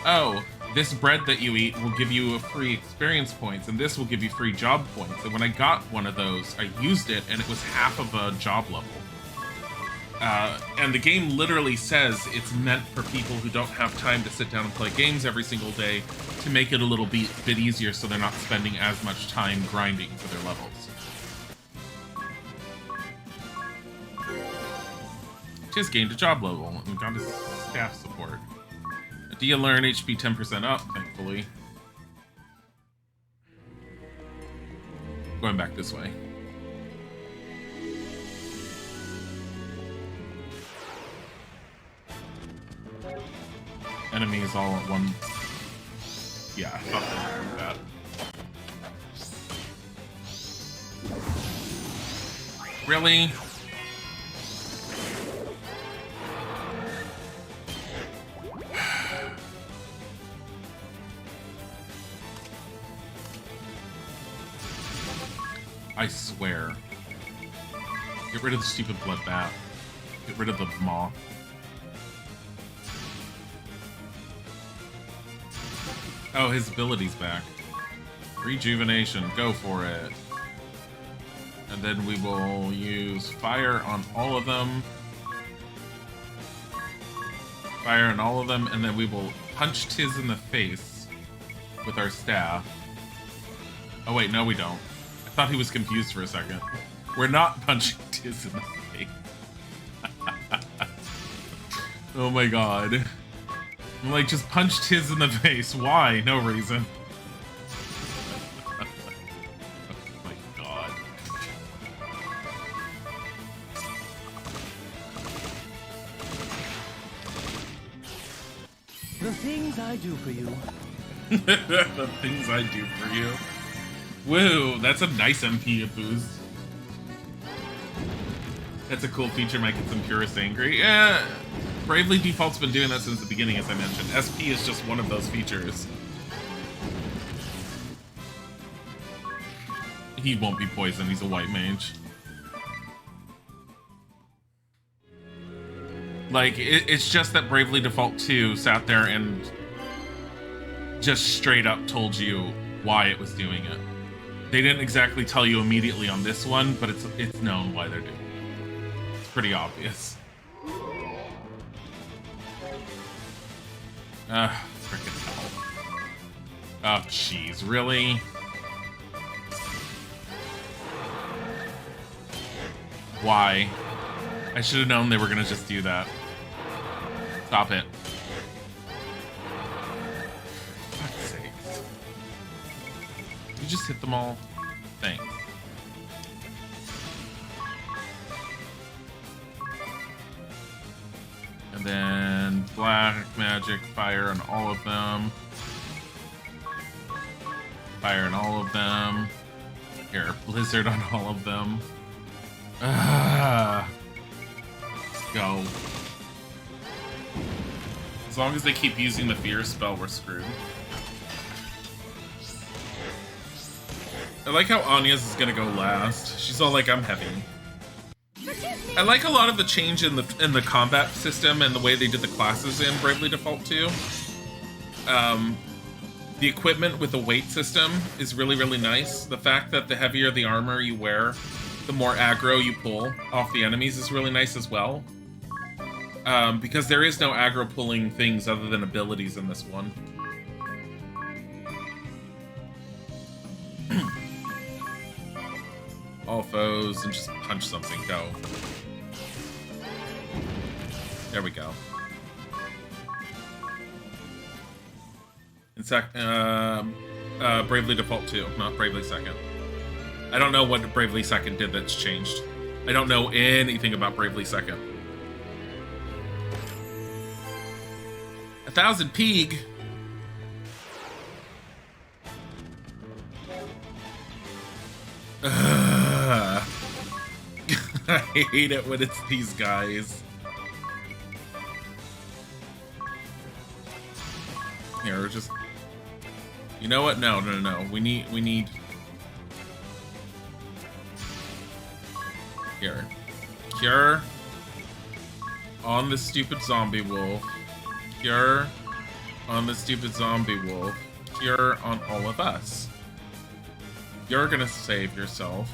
oh, this bread that you eat will give you a free experience points, and this will give you free job points. And when I got one of those, I used it, and it was half of a job level. And the game literally says it's meant for people who don't have time to sit down and play games every single day to make it a little bit easier so they're not spending as much time grinding for their levels. Just gained a job level and got his staff support. Dia learn HP 10% up, thankfully. Going back this way. Enemies all at one. Yeah, I thought they were that. Really? I swear. Get rid of the stupid blood bat. Get rid of the moth. Oh, his ability's back. Rejuvenation, go for it. And then we will use fire on all of them. Fire on all of them, and then we will punch Tiz in the face with our staff. Oh wait, no we don't. I thought he was confused for a second. We're not punching Tiz in the face. Oh my god. I'm like, just punch Tiz in the face. Why? No reason. Oh my god. The things I do for you. The things I do for you. Woo, that's a nice MP boost. That's a cool feature, might get some purists angry. Yeah, Bravely Default's been doing that since the beginning, as I mentioned. SP is just one of those features. He won't be poisoned, he's a white mage. Like, it's just that Bravely Default 2 sat there and just straight up told you why it was doing it. They didn't exactly tell you immediately on this one, but it's known why they're doing it. It's pretty obvious. Frickin' hell. Oh, jeez, really? Why? I should have known they were gonna just do that. Stop it. For fuck's sake. You just hit them all? Thanks. And then black magic, fire on all of them. Fire on all of them. Here, blizzard on all of them. Let's go. As long as they keep using the fear spell, we're screwed. I like how Anya's is gonna go last. She's all like, I'm heavy. I like a lot of the change in the combat system and the way they did the classes in Bravely Default 2. The equipment with the weight system is really, really nice. The fact that the heavier the armor you wear, the more aggro you pull off the enemies is really nice as well. Because there is no aggro pulling things other than abilities in this one. All foes and just punch something, go. There we go. In Bravely Default 2, not Bravely Second. I don't know what Bravely Second did that's changed. I don't know anything about Bravely Second. 1,000 Peeg. I hate it when it's these guys. Here, we're just... You know what? No. We need... Here. Cure on the stupid zombie wolf. Cure on the stupid zombie wolf. Cure on all of us. You're gonna save yourself.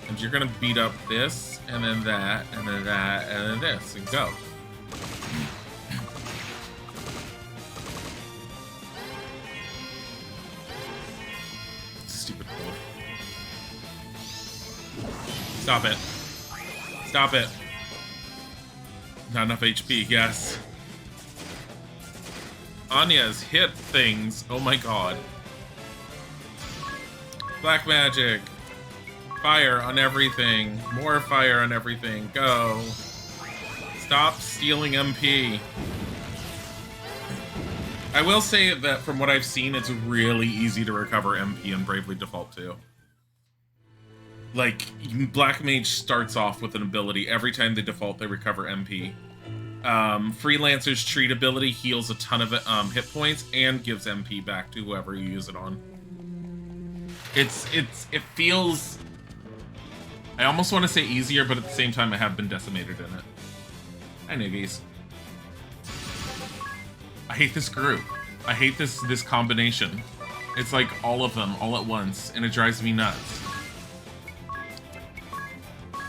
And you're gonna beat up this, and then that, and then that, and then this, and go. Stupid wolf. Stop it. Stop it. Not enough HP, yes. Anya's hit things. Oh my god. Black magic. Fire on everything. More fire on everything. Go. Stop stealing MP. I will say that from what I've seen, it's really easy to recover MP in Bravely Default 2. Like, Black Mage starts off with an ability. Every time they default, they recover MP. Freelancer's Treat ability heals a ton of hit points and gives MP back to whoever you use it on. It feels... I almost want to say easier, but at the same time I have been decimated in it. Hi, niggies. I hate this group. I hate this combination. It's like all of them all at once, and it drives me nuts.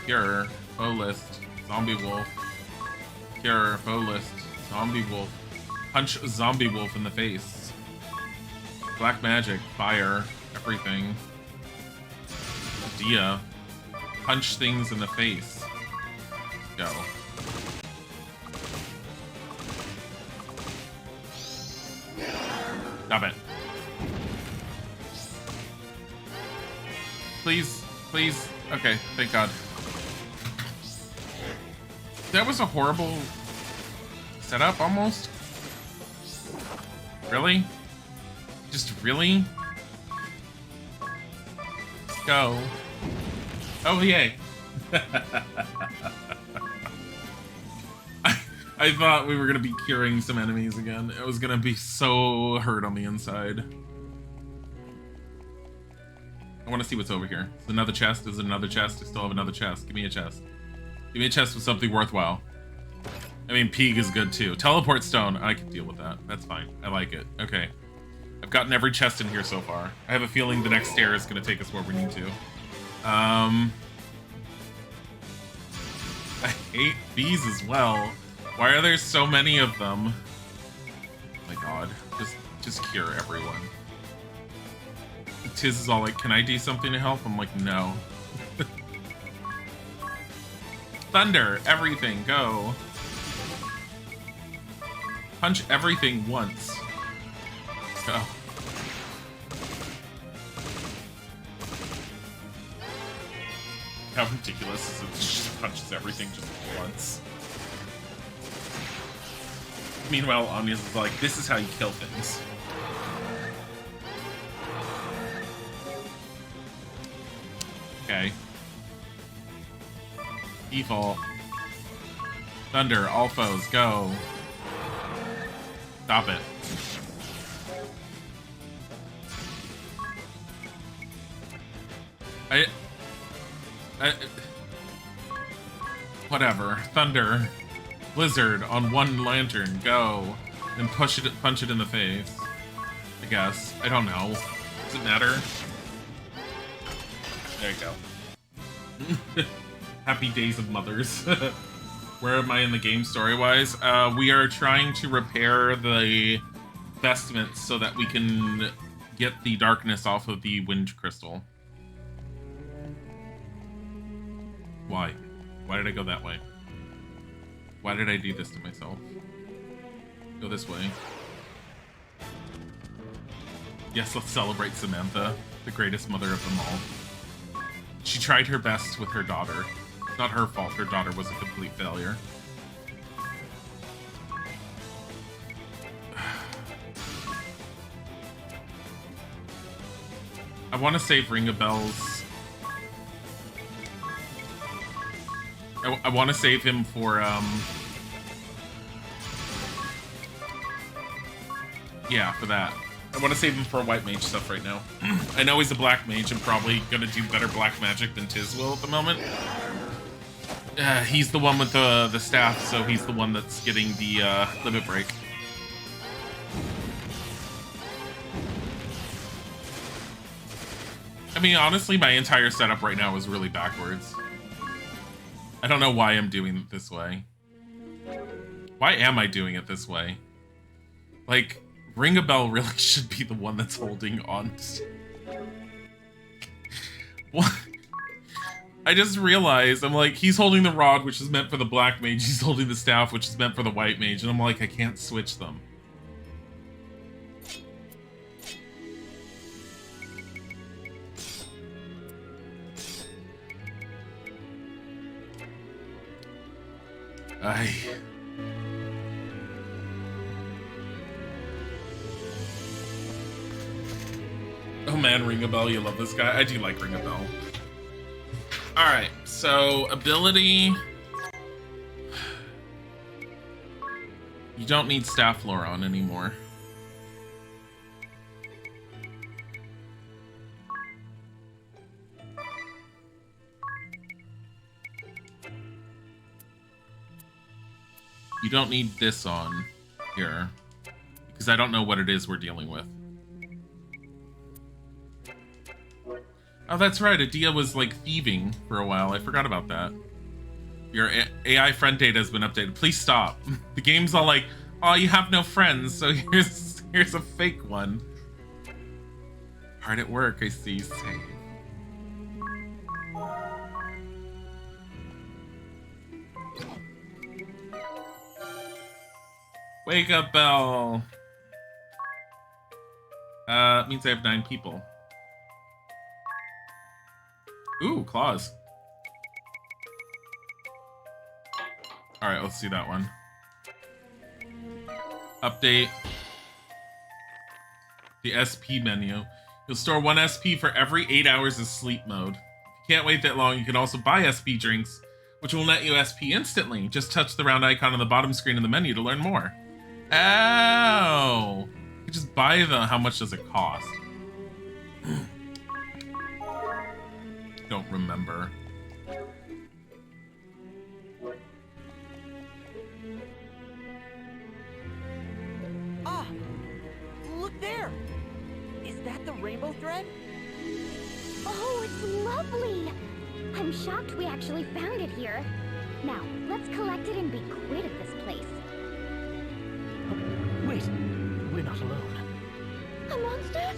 Cure, foe list, zombie wolf. Cure, foe list, zombie wolf. Punch zombie wolf in the face. Black magic, fire, everything. Dia. Punch things in the face. Go. Stop it. Please, please. Okay, thank God. That was a horrible setup, almost. Really? Just really? Go. Oh, yay. I thought we were going to be curing some enemies again. It was going to be so hurt on the inside. I want to see what's over here. Is another chest? Is it another chest? I still have another chest. Give me a chest. Give me a chest with something worthwhile. I mean, Peeg is good too. Teleport stone, I can deal with that. That's fine. I like it. Okay. I've gotten every chest in here so far. I have a feeling the next stair is going to take us where we need to. I hate bees as well. Why are there so many of them? Oh my god. Just cure everyone. Tiz is all like, can I do something to help? I'm like, no. Thunder, everything, go. Punch everything once. Go. How ridiculous is it? It just punches everything just once. Meanwhile, Anya's is like, this is how you kill things. Okay. Default. Thunder, all foes, go. Stop it. Whatever. Thunder. Blizzard on one lantern, go. And punch it in the face. I guess. I don't know. Does it matter? There you go. Happy days of mothers. Where am I in the game story-wise? We are trying to repair the vestments so that we can get the darkness off of the wind crystal. Why? Why did I go that way? Why did I do this to myself? Go this way. Yes, let's celebrate Samantha, the greatest mother of them all. She tried her best with her daughter. It's not her fault her daughter was a complete failure. I want to save Ring of Bells. I want to save him for, yeah, for that. I want to save him for white mage stuff right now. I know he's a black mage and probably gonna do better black magic than Tiz will at the moment. He's the one with the staff, so he's the one that's getting the limit break. I mean, honestly, my entire setup right now is really backwards. I don't know why I'm doing it this way. Why am I doing it this way? Like, Ring a Bell really should be the one that's holding on to... What? I just realized, I'm like, he's holding the rod, which is meant for the black mage. He's holding the staff, which is meant for the white mage. And I'm like, I can't switch them. Oh man, Ring a Bell, you love this guy. I do like Ring a Bell. Alright, so ability. You don't need Staff Loron anymore. You don't need this on here, because I don't know what it is we're dealing with. Oh, that's right. Adia was, like, thieving for a while. I forgot about that. Your AI friend data has been updated. Please stop. The game's all like, oh, you have no friends, so here's a fake one. Hard at work, I see. Save. Wake up, Bell. It means I have 9 people. Ooh, claws. Alright, let's see that one. Update. The SP menu. You'll store 1 SP for every 8 hours of sleep mode. If you can't wait that long, you can also buy SP drinks, which will net you SP instantly. Just touch the round icon on the bottom screen of the menu to learn more. Oh! You just buy them. How much does it cost? Don't remember. rainbow thread? Oh, it's lovely! I'm shocked we actually found it here. Now, let's collect it and be quit of this place. Wait, we're not alone. A monster?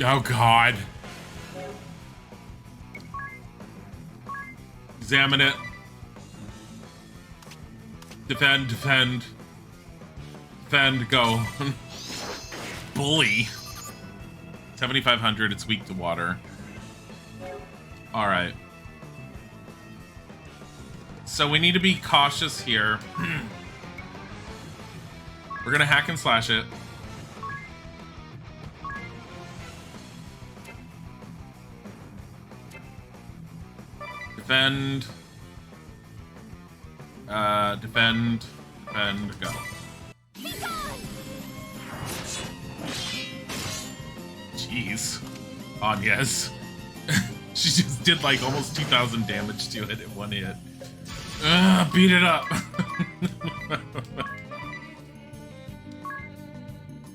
Oh God. Examine it. Defend, defend. Defend, go. Bully. 7,500, it's weak to water. Alright. So we need to be cautious here. We're gonna hack and slash it. Defend. Defend. Defend. Go. Jeez. Anya's. She just did like almost 2,000 damage to it in one hit. Beat it up.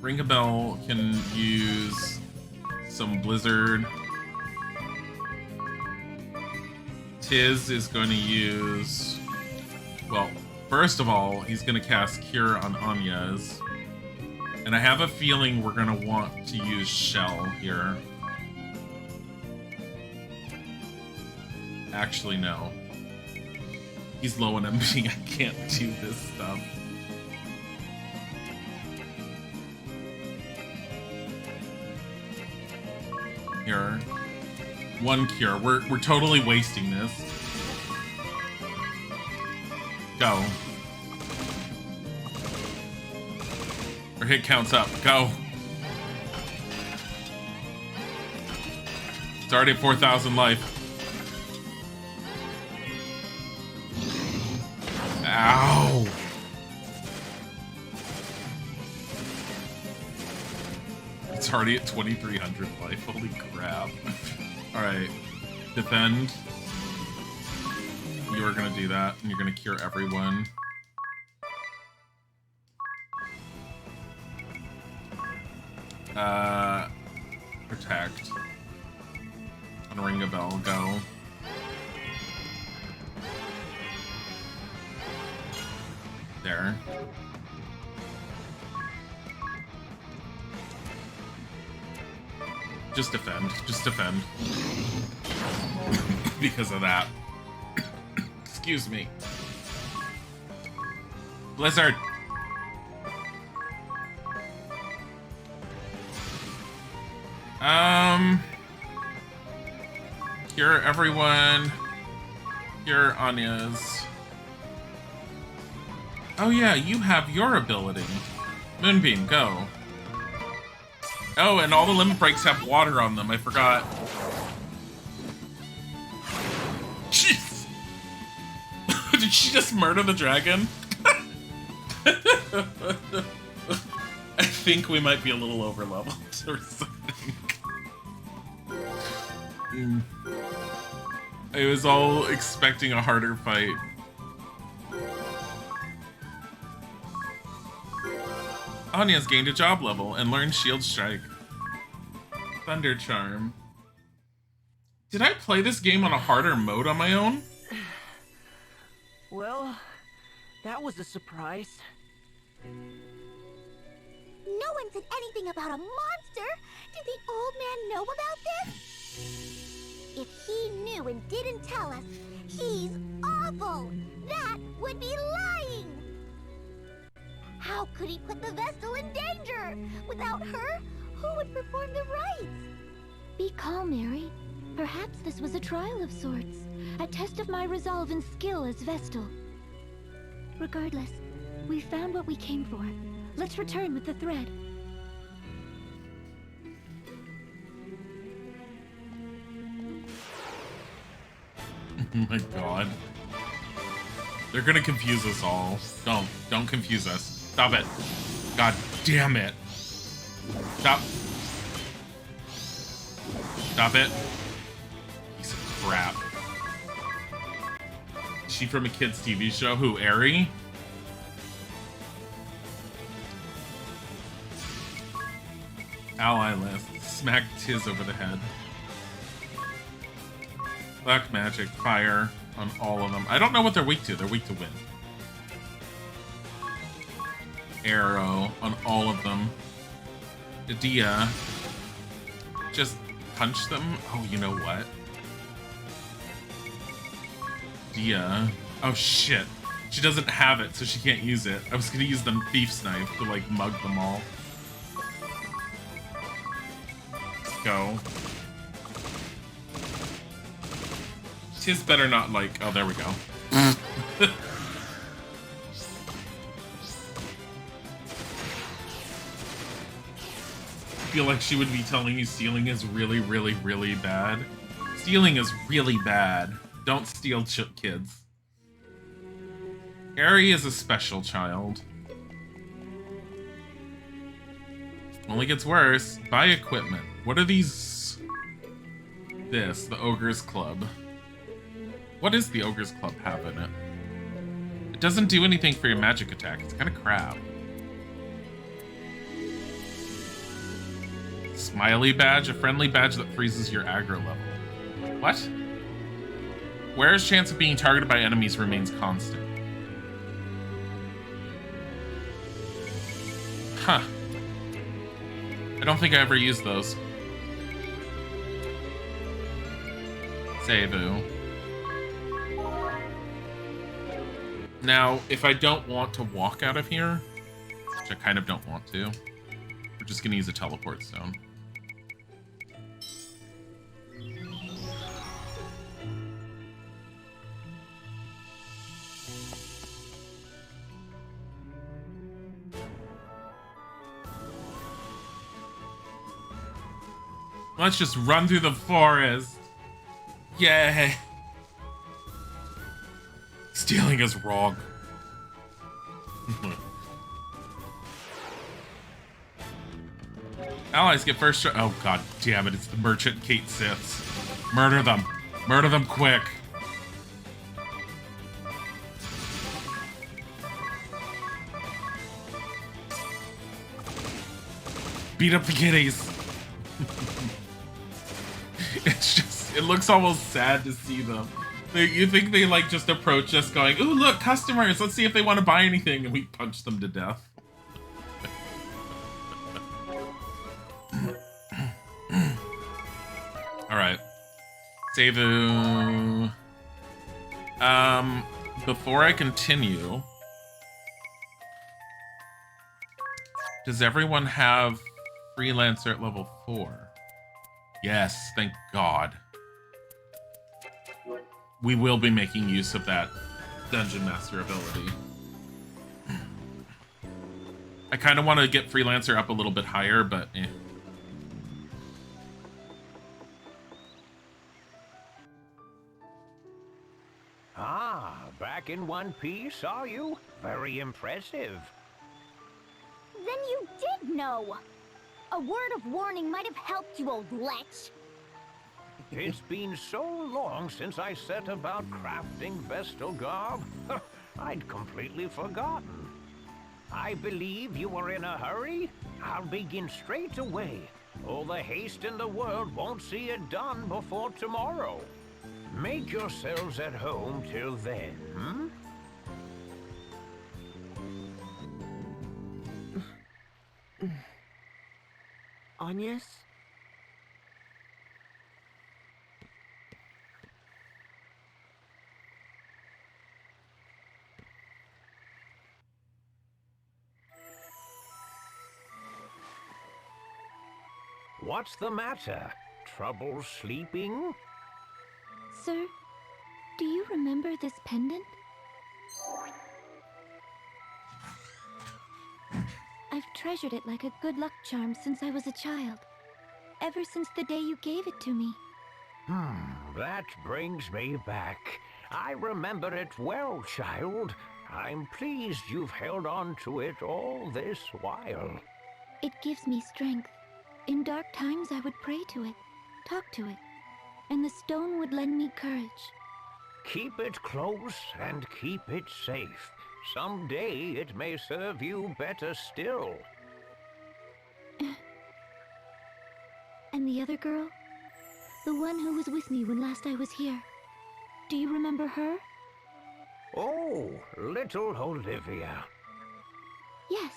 Ring a Bell can use some Blizzard. Tiz is going to use... Well, first of all, he's going to cast Cure on Anya's. And I have a feeling we're going to want to use Shell here. Actually, no. He's low in MP. I can't do this stuff. Here. One cure. We're totally wasting this. Go. Our hit count's up. Go. It's already at 4,000 life. Ow. It's already at 2,300 life. Holy crap. Alright. Defend. You are gonna do that, and you're gonna cure everyone. Protect. On Ring a Bell, go. There. Just defend. Just defend. Because of that. Excuse me. Blizzard! Cure everyone. Cure Anya's. Oh yeah, you have your ability. Moonbeam, go. Oh, and all the limit breaks have water on them. I forgot. Jeez. Did she just murder the dragon? I think we might be a little over leveled or something. I was all expecting a harder fight. Anya's gained a job level and learned Shield Strike. Thunder Charm. Did I play this game on a harder mode on my own? Well, that was a surprise. No one said anything about a monster! Did the old man know about this? If he knew and didn't tell us, he's awful! That would be lying! How could he put the Vestal in danger? Without her, who would perform the rites? Be calm, Mary. Perhaps this was a trial of sorts. A test of my resolve and skill as Vestal. Regardless, we found what we came for. Let's return with the thread. Oh my god. They're gonna confuse us all. Don't confuse us. Stop it. God damn it. Stop. Stop it. Piece of crap. Is she from a kid's TV show? Who, Eri? ally list. Smack Tiz over the head. Black magic, fire on all of them. I don't know what they're weak to. They're weak to wind. Arrow on all of them. Dia. Just punch them. Oh, you know what? Dia. Oh shit. She doesn't have it, so she can't use it. I was gonna use the thief's knife to like mug them all. Go. Tiz better not like. Oh, there we go. I feel like she would be telling you stealing is really, really, really bad. Stealing is really bad. Don't steal kids. Harry is a special child. Only gets worse. Buy equipment. What are these? This, the Ogre's Club. What does the Ogre's Club have in it? It doesn't do anything for your magic attack. It's kind of crap. Smiley badge, a friendly badge that freezes your aggro level. What? Wearer's chance of being targeted by enemies remains constant. Huh. I don't think I ever used those. Seibu. Now, if I don't want to walk out of here, which I kind of don't want to, we're just gonna use a teleport stone. Let's just run through the forest. Yay. Stealing is wrong. Allies get first shot. Oh, god damn it. It's the merchant Kate Siths. Murder them. Murder them quick. Beat up the kitties. It's just, it looks almost sad to see them. You think they like just approach us going, ooh, look, customers, let's see if they want to buy anything, and we punch them to death. Alright. Seibu. Before I continue, does everyone have Freelancer at level 4? Yes, thank God. We will be making use of that Dungeon Master ability. I kind of want to get Freelancer up a little bit higher, but eh. Ah, back in one piece, are you? Very impressive. Then you did know! A word of warning might have helped you, old lech. It's been so long since I set about crafting Vestal garb. I'd completely forgotten. I believe you were in a hurry? I'll begin straight away. All the haste in the world won't see it done before tomorrow. Make yourselves at home till then, hmm? Agnes? What's the matter? Trouble sleeping? Sir, do you remember this pendant? I've treasured it like a good luck charm since I was a child. Ever since the day you gave it to me. That brings me back. I remember it well, child. I'm pleased you've held on to it all this while. It gives me strength. In dark times, I would pray to it, talk to it, and the stone would lend me courage. Keep it close and keep it safe. Someday it may serve you better still. And the other girl? The one who was with me when last I was here. Do you remember her? Oh, little Olivia. Yes.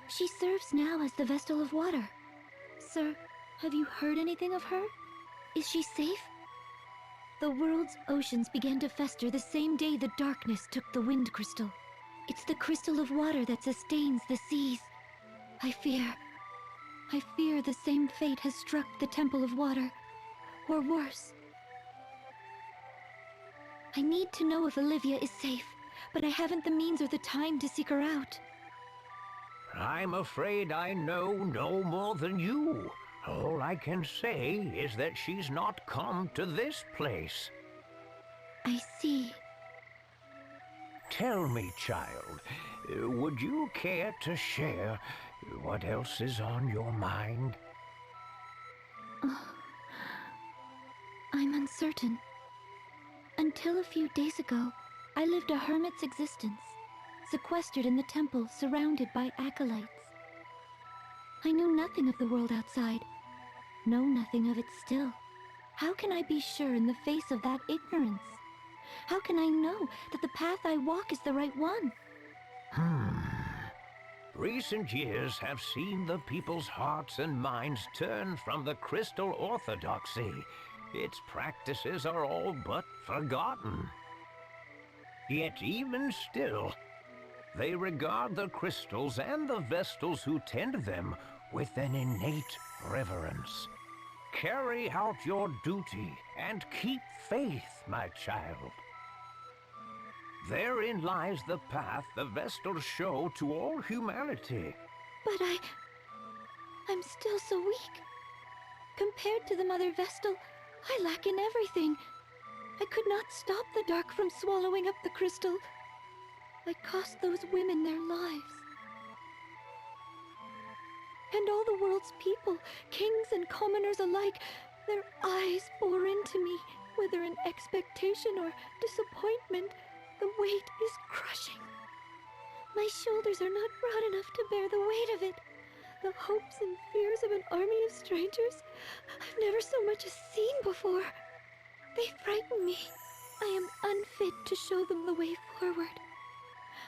She serves now as the Vestal of Water. Sir, have you heard anything of her? Is she safe? The world's oceans began to fester the same day the darkness took the wind crystal. It's the crystal of water that sustains the seas. I fear the same fate has struck the Temple of Water, or worse. I need to know if Olivia is safe, but I haven't the means or the time to seek her out. I'm afraid I know no more than you. All I can say is that she's not come to this place. I see. Tell me, child, would you care to share what else is on your mind? I'm uncertain. Until a few days ago, I lived a hermit's existence, sequestered in the temple, surrounded by acolytes. I knew nothing of the world outside, know nothing of it still. How can I be sure in the face of that ignorance? How can I know that the path I walk is the right one? Recent years have seen the people's hearts and minds turn from the crystal orthodoxy. Its practices are all but forgotten. Yet even still, they regard the crystals and the Vestals who tend them with an innate reverence. Carry out your duty and keep faith, my child. Therein lies the path the Vestals show to all humanity. But I'm still so weak. Compared to the Mother Vestal, I lack in everything. I could not stop the dark from swallowing up the crystal. I cost those women their lives. And all the world's people, kings and commoners alike, their eyes bore into me, whether in expectation or disappointment. The weight is crushing. My shoulders are not broad enough to bear the weight of it. The hopes and fears of an army of strangers I've never so much as seen before. They frighten me. I am unfit to show them the way forward.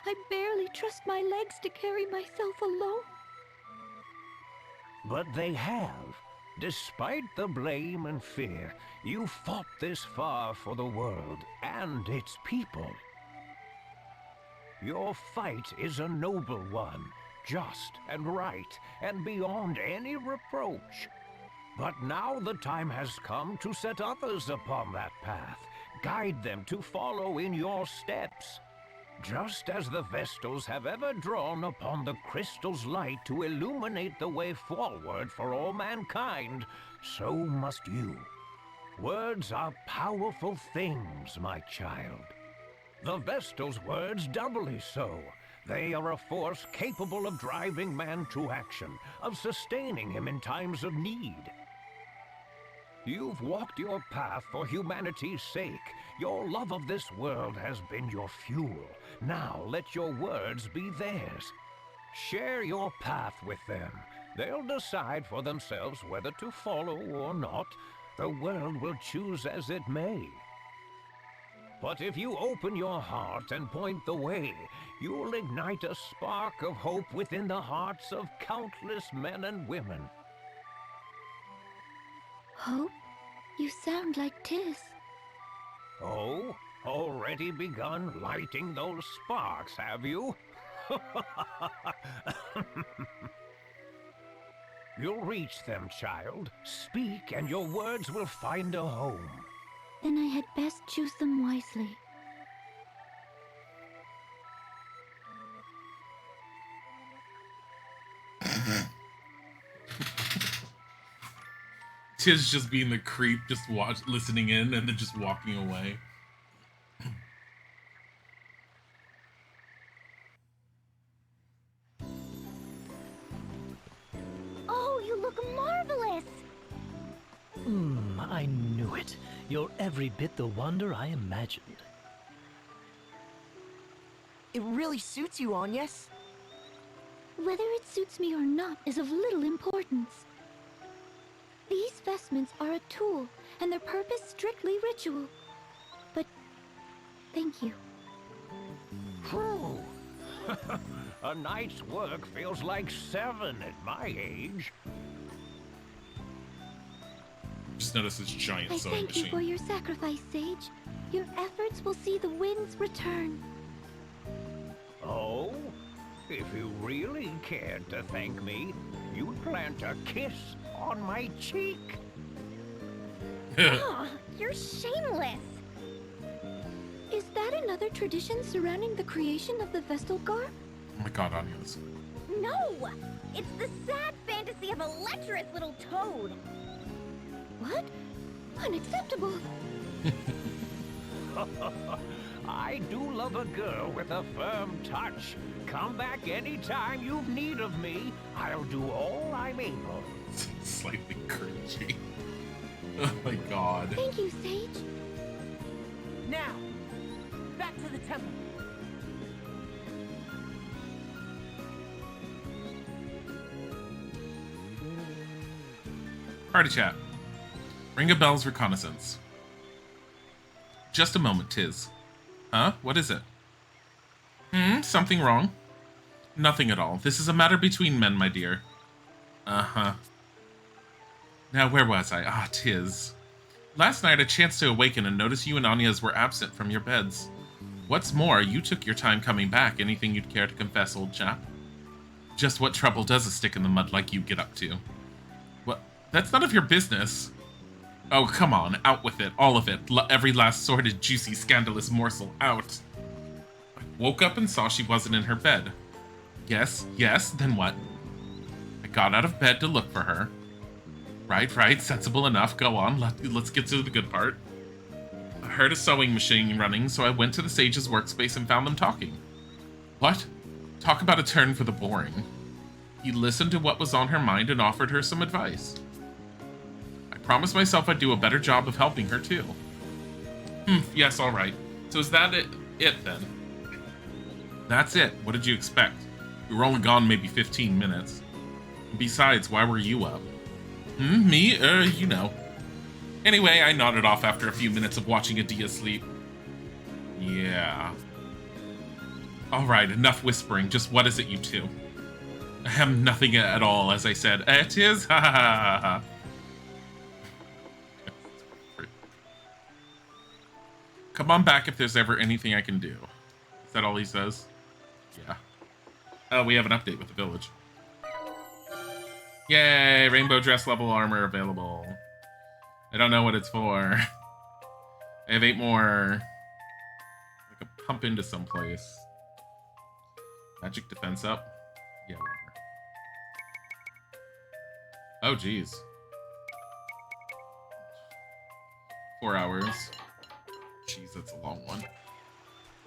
I barely trust my legs to carry myself alone. But they have. Despite the blame and fear, you fought this far for the world and its people. Your fight is a noble one, just and right, and beyond any reproach. But now the time has come to set others upon that path, guide them to follow in your steps. Just as the Vestals have ever drawn upon the crystal's light to illuminate the way forward for all mankind, so must you. Words are powerful things, my child. The Vestal's words doubly so. They are a force capable of driving man to action, of sustaining him in times of need. You've walked your path for humanity's sake. Your love of this world has been your fuel. Now let your words be theirs. Share your path with them. They'll decide for themselves whether to follow or not. The world will choose as it may. But if you open your heart and point the way, you'll ignite a spark of hope within the hearts of countless men and women. Hope? You sound like Tis. Oh, already begun lighting those sparks, have you? You'll reach them, child. Speak, and your words will find a home. Then I had best choose them wisely. Tiz just being the creep, just listening in and then just walking away. Oh, you look marvelous! I knew it. You're every bit the wonder I imagined. It really suits you, Agnes. Whether it suits me or not is of little importance. These vestments are a tool, and their purpose strictly ritual. But thank you. Phew. A night's work feels like 7 at my age. Just notice this giant I sewing thank machine. you for your sacrifice, Sage. Your efforts will see the winds return. Oh? If you really cared to thank me, you'd plant a kiss on my cheek. Aw, you're shameless. Is that another tradition surrounding the creation of the Vestal Garb? Oh my god, Anya's. No! It's the sad fantasy of a lecherous little toad. What? Unacceptable. I do love a girl with a firm touch. Come back anytime you need of me. I'll do all I'm able. Slightly cringy. Oh my god. Thank you, Sage. Now, back to the temple. Party chat. Ring a bell's reconnaissance. Just a moment, Tiz. Huh? What is it? Something wrong? Nothing at all. This is a matter between men, my dear. Uh-huh. Now, where was I? Ah, Tiz. Last night I chanced to awaken and notice you and Anya's were absent from your beds. What's more, you took your time coming back. Anything you'd care to confess, old chap? Just what trouble does a stick in the mud like you get up to? What? That's none of your business. Oh, come on. Out with it. All of it. Every last sordid, juicy, scandalous morsel. Out. I woke up and saw she wasn't in her bed. Yes, then what? I got out of bed to look for her. Right, sensible enough. Go on, let's get to the good part. I heard a sewing machine running, so I went to the sage's workspace and found them talking. What? Talk about a turn for the boring. He listened to what was on her mind and offered her some advice. I promised myself I'd do a better job of helping her, too. Yes, alright. So is that it then? That's it. What did you expect? We were only gone maybe 15 minutes. Besides, why were you up? Me? You know. Anyway, I nodded off after a few minutes of watching Adia sleep. Yeah. Alright, enough whispering. Just what is it, you two? Ahem, nothing at all, as I said. It is? Ha ha ha ha. Come on back if there's ever anything I can do. Is that all he says? Yeah. Oh, we have an update with the village. Yay! Rainbow dress level armor available. I don't know what it's for. I have 8 more. I could pump into someplace. Magic defense up? Yeah, whatever. Oh, geez. 4 hours. Jeez, that's a long one.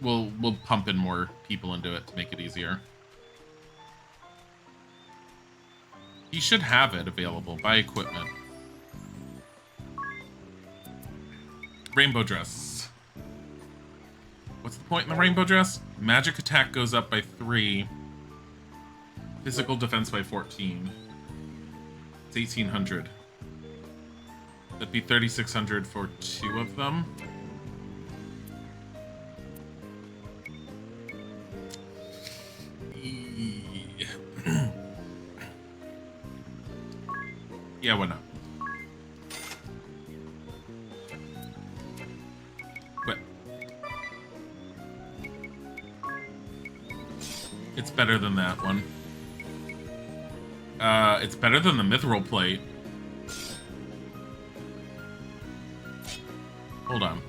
We'll pump in more people into it to make it easier. He should have it available. Buy equipment. Rainbow dress. What's the point in the rainbow dress? Magic attack goes up by 3. Physical defense by 14. It's 1,800. That'd be 3,600 for 2 of them. Yeah, why not? But it's better than that one. It's better than the mithril plate. Hold on.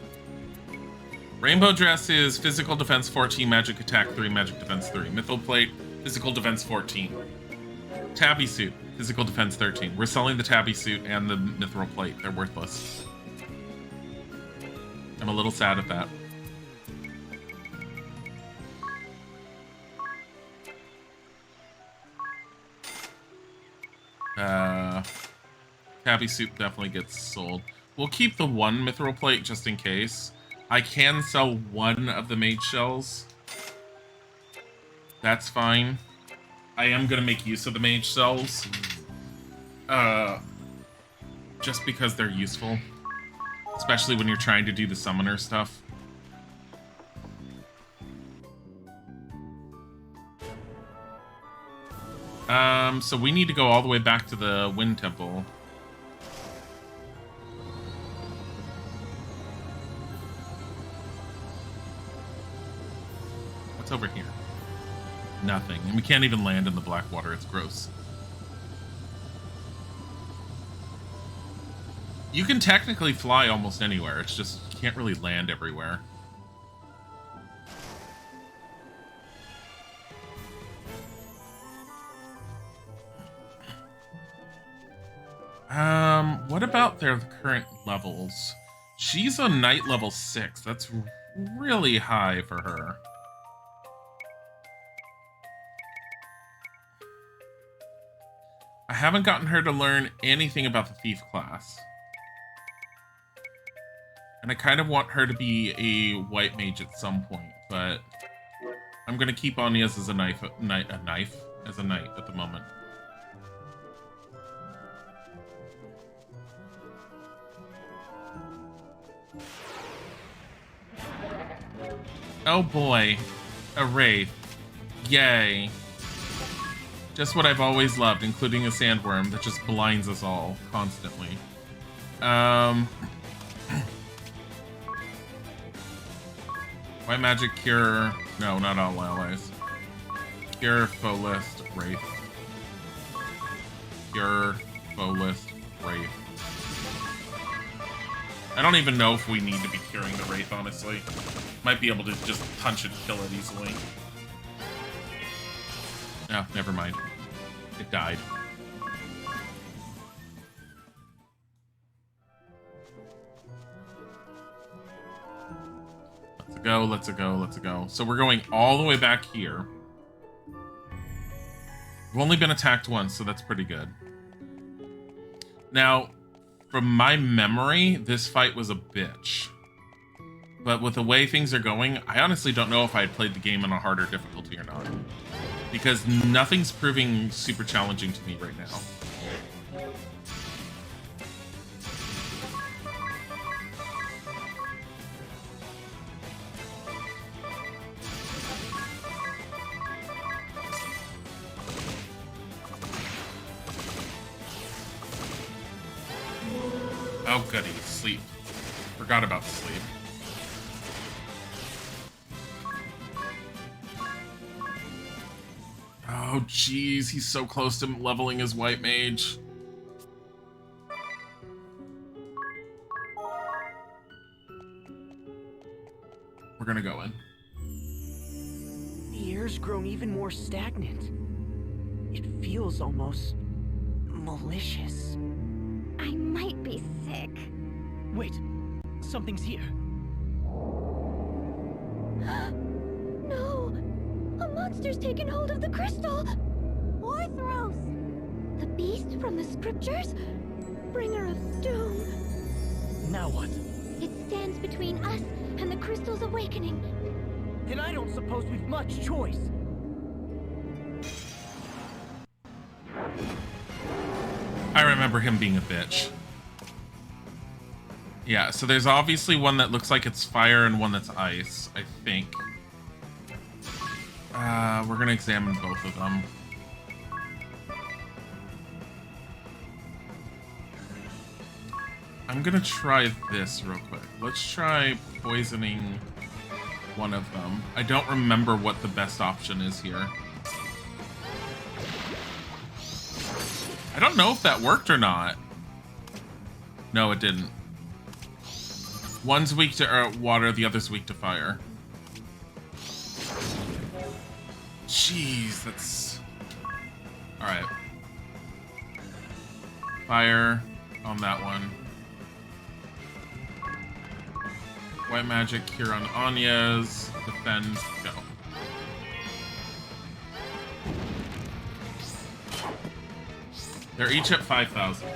Rainbow dress is physical defense 14, magic attack 3, magic defense 3. Mithril plate, physical defense 14. Tabby suit, physical defense 13. We're selling the tabby suit and the mithril plate. They're worthless. I'm a little sad at that. Tabby suit definitely gets sold. We'll keep the 1 mithril plate just in case. I can sell 1 of the mage shells. That's fine. I am gonna make use of the mage cells. just because they're useful. Especially when you're trying to do the summoner stuff. So we need to go all the way back to the Wind Temple. What's over here? Nothing. And we can't even land in the black water. It's gross. You can technically fly almost anywhere. It's just you can't really land everywhere. What about their current levels? She's a knight level 6. That's really high for her. I haven't gotten her to learn anything about the thief class. And I kind of want her to be a white mage at some point, but I'm gonna keep Anya's as a knight at the moment. Oh boy, a wraith. Yay. Just what I've always loved, including a sandworm that just blinds us all constantly. White magic cure. No, not all allies. Cure, foe list, wraith. Cure, foe list, wraith. I don't even know if we need to be curing the wraith, honestly. Might be able to just punch and kill it easily. No, never mind. It died. Let's go. So we're going all the way back here. We've only been attacked once, so that's pretty good. Now, from my memory, this fight was a bitch. But with the way things are going, I honestly don't know if I had played the game on a harder difficulty or not. Because nothing's proving super challenging to me right now. Oh goody, sleep. Forgot about sleep. Oh jeez, he's so close to leveling his white mage. We're gonna go in. The air's grown even more stagnant. It feels almost malicious. I might be sick. Wait, something's here. No! A monster's taken hold of the crystal! Orthros! The beast from the scriptures? Bringer of doom. Now what? It stands between us and the crystal's awakening. Then I don't suppose we've much choice. I remember him being a bitch. Yeah, so there's obviously one that looks like it's fire and one that's ice, I think. We're gonna examine both of them. I'm gonna try this real quick. Let's try poisoning one of them. I don't remember what the best option is here. I don't know if that worked or not. No, it didn't. One's weak to water, the other's weak to fire. Jeez, that's... Alright. Fire on that one. White magic, cure on Anya's. Defend, go. They're each at 5,000.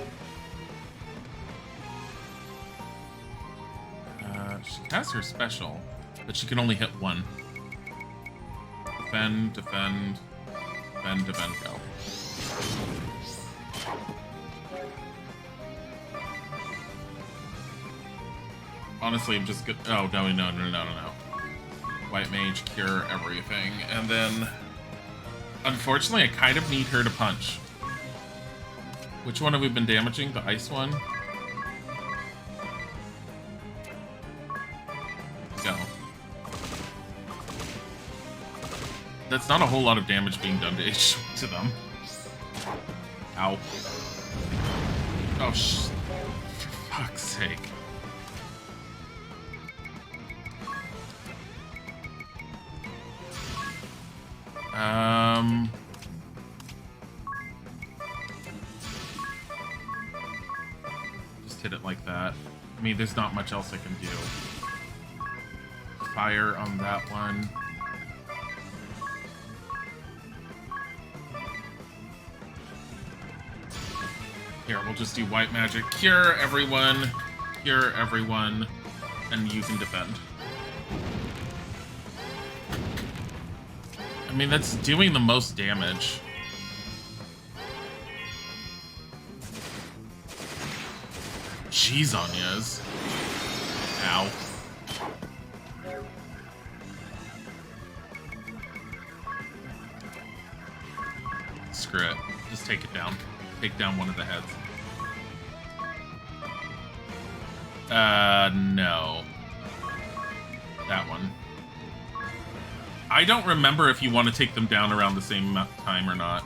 She has her special, but she can only hit one. Defend, defend, defend, defend, go. Honestly, I'm just good. Oh, no. White mage, cure everything. And then, unfortunately, I kind of need her to punch. Which one have we been damaging? The ice one? Go. That's not a whole lot of damage being done to them. Ow. Oh, for fuck's sake. Just hit it like that. I mean, there's not much else I can do. Fire on that one. Here, we'll just do white magic. Cure everyone, and you can defend. I mean, that's doing the most damage. Jeez, Anyas. Ow. Screw it. Just take it down. Take down one of the heads. No. That one. I don't remember if you want to take them down around the same time or not.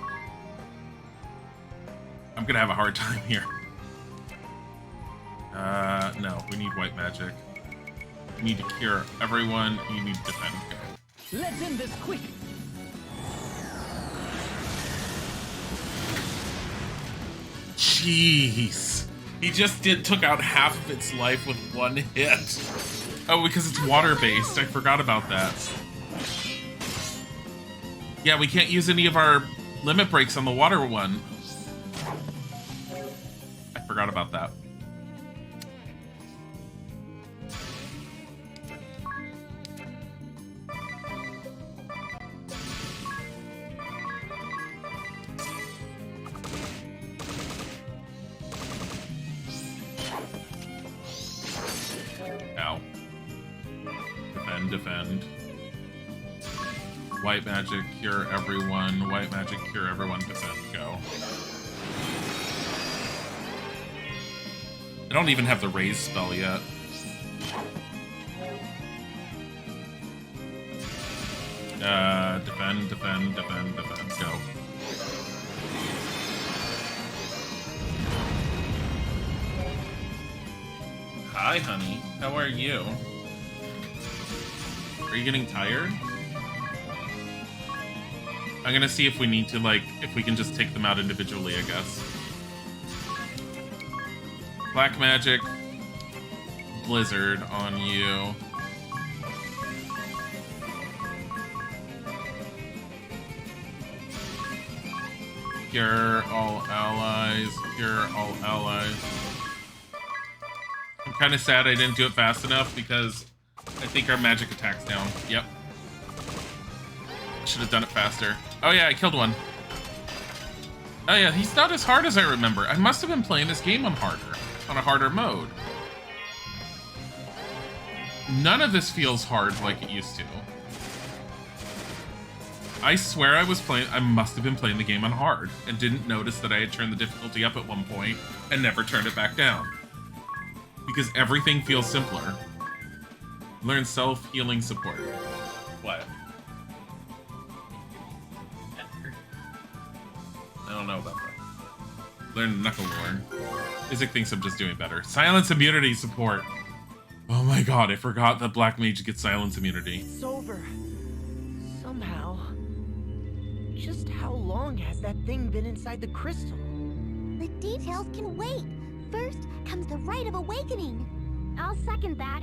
I'm gonna have a hard time here. No. We need white magic. We need to cure everyone. You need to defend. Go. Let's end this quick. Jeez. He just took out half of its life with one hit. Oh, because it's water-based. I forgot about that. Yeah, we can't use any of our limit breaks on the water one. I forgot about that. Ow. Defend. White magic, cure everyone. White magic, cure everyone. Defend. Go. I don't even have the raise spell yet. Defend. Go. Hi, honey. How are you? Are you getting tired? I'm gonna see if we need to, like, if we can just take them out individually, I guess. Black magic. Blizzard on you. Cure all allies. Cure all allies. I'm kind of sad I didn't do it fast enough because I think our magic attack's down. Yep. Should have done it faster. Oh yeah, I killed one. Oh yeah, he's not as hard as I remember. I must have been playing this game on a harder mode. None of this feels hard like it used to. I swear I must have been playing the game on hard and didn't notice that I had turned the difficulty up at one point and never turned it back down. Because everything feels simpler. Learn self-healing support. What? I don't know about that. Learn Knuckle Lore. Isaac thinks I'm just doing better. Silence immunity support. Oh my god, I forgot that Black Mage gets silence immunity. It's over. Somehow. Just how long has that thing been inside the crystal? The details can wait. First comes the rite of awakening. I'll second that.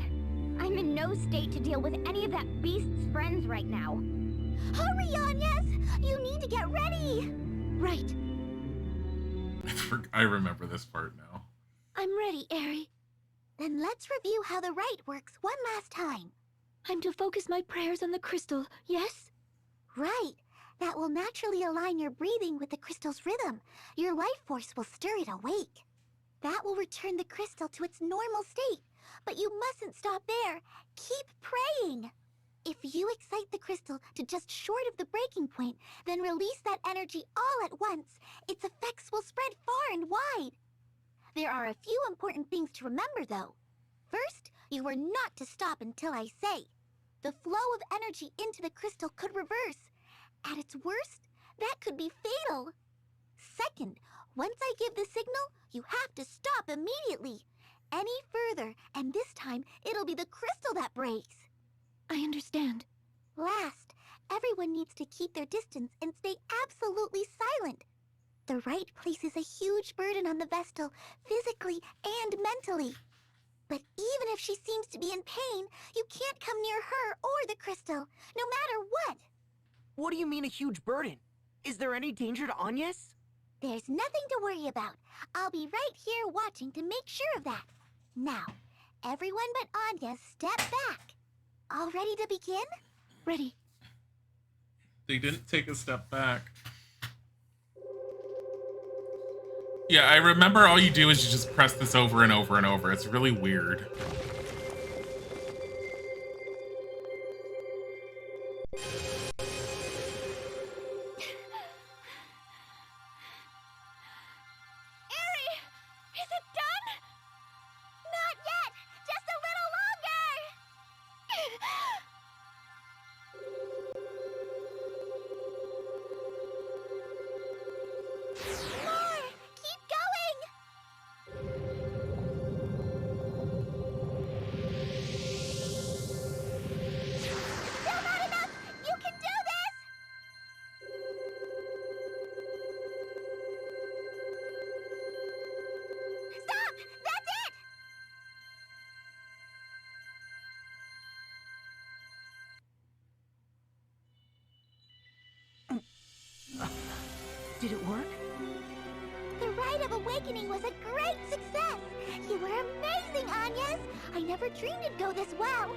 I'm in no state to deal with any of that beast's friends right now. Hurry, Anyas! You need to get ready! Right. I remember this part now. I'm ready, Eri. Then let's review how the rite works one last time. I'm to focus my prayers on the crystal, yes? Right. That will naturally align your breathing with the crystal's rhythm. Your life force will stir it awake. That will return the crystal to its normal state, But you mustn't stop there. Keep praying. If you excite the crystal to just short of the breaking point, then release that energy all at once, its effects will spread far and wide. There are a few important things to remember, though. First, you are not to stop until I say. The flow of energy into the crystal could reverse. At its worst, that could be fatal. Second, once I give the signal, you have to stop immediately. Any further, and this time, it'll be the crystal that breaks. I understand. Last, everyone needs to keep their distance and stay absolutely silent. The right places a huge burden on the Vestal, physically and mentally. But even if she seems to be in pain, you can't come near her or the crystal, no matter what. What do you mean a huge burden? Is there any danger to Agnes? There's nothing to worry about. I'll be right here watching to make sure of that. Now, everyone but Anya, step back. All ready to begin? Ready. They didn't take a step back. Yeah, I remember all you do is you just press this over and over and over. It's really weird. Did it work? The Rite of Awakening was a great success! You were amazing, Agnes! I never dreamed it'd go this well!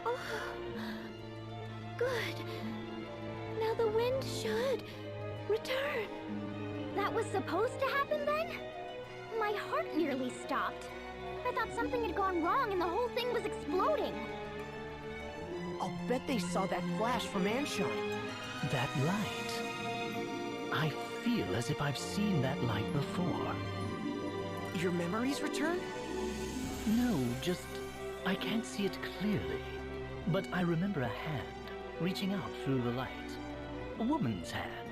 Oh, good. Now the wind should return. That was supposed to happen then? My heart nearly stopped. I thought something had gone wrong and the whole thing was exploding. I'll bet they saw that flash from Anshine. That light. I feel as if I've seen that light before. Your memories return? No, just I can't see it clearly. But I remember a hand reaching out through the light. A woman's hand.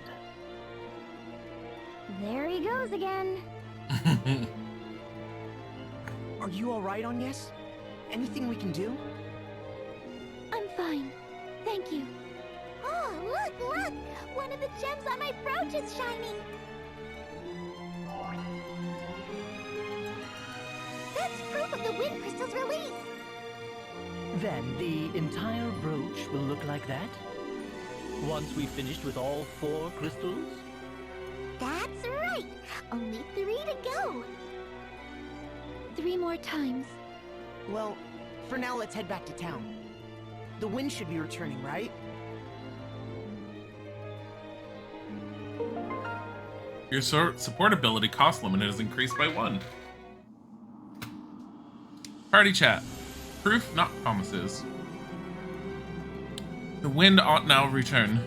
There he goes again. Are you alright, Agnes? Anything we can do? I'm fine. Thank you. Oh, look! One of the gems on my brooch is shining! That's proof of the wind crystal's release! Then the entire brooch will look like that? Once we've finished with all 4 crystals? That's right! Only 3 to go! 3 more times. Well, for now let's head back to town. The wind should be returning, right? Your support ability cost limit is increased by 1. Party chat. Proof, not promises. The wind ought now return.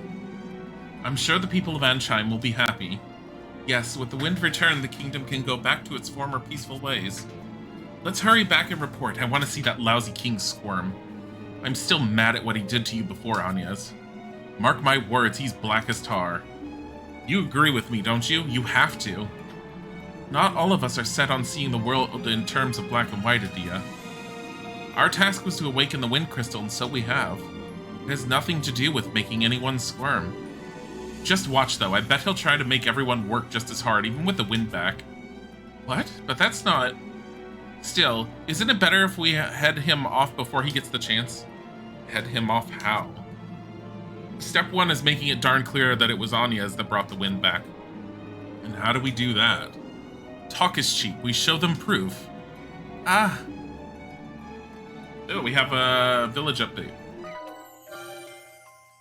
I'm sure the people of Ansheim will be happy. Yes, with the wind returned, the kingdom can go back to its former peaceful ways. Let's hurry back and report. I want to see that lousy king squirm. I'm still mad at what he did to you before, Agnes. Mark my words, he's black as tar. You agree with me, don't you? You have to. Not all of us are set on seeing the world in terms of black and white, Adia. Our task was to awaken the wind crystal, and so we have. It has nothing to do with making anyone squirm. Just watch, though. I bet he'll try to make everyone work just as hard, even with the wind back. What? But that's not... Still, isn't it better if we head him off before he gets the chance? Head him off how? Step 1 is making it darn clear that it was Anya's that brought the wind back. And how do we do that? Talk is cheap. We show them proof. Ah. Oh, we have a village update.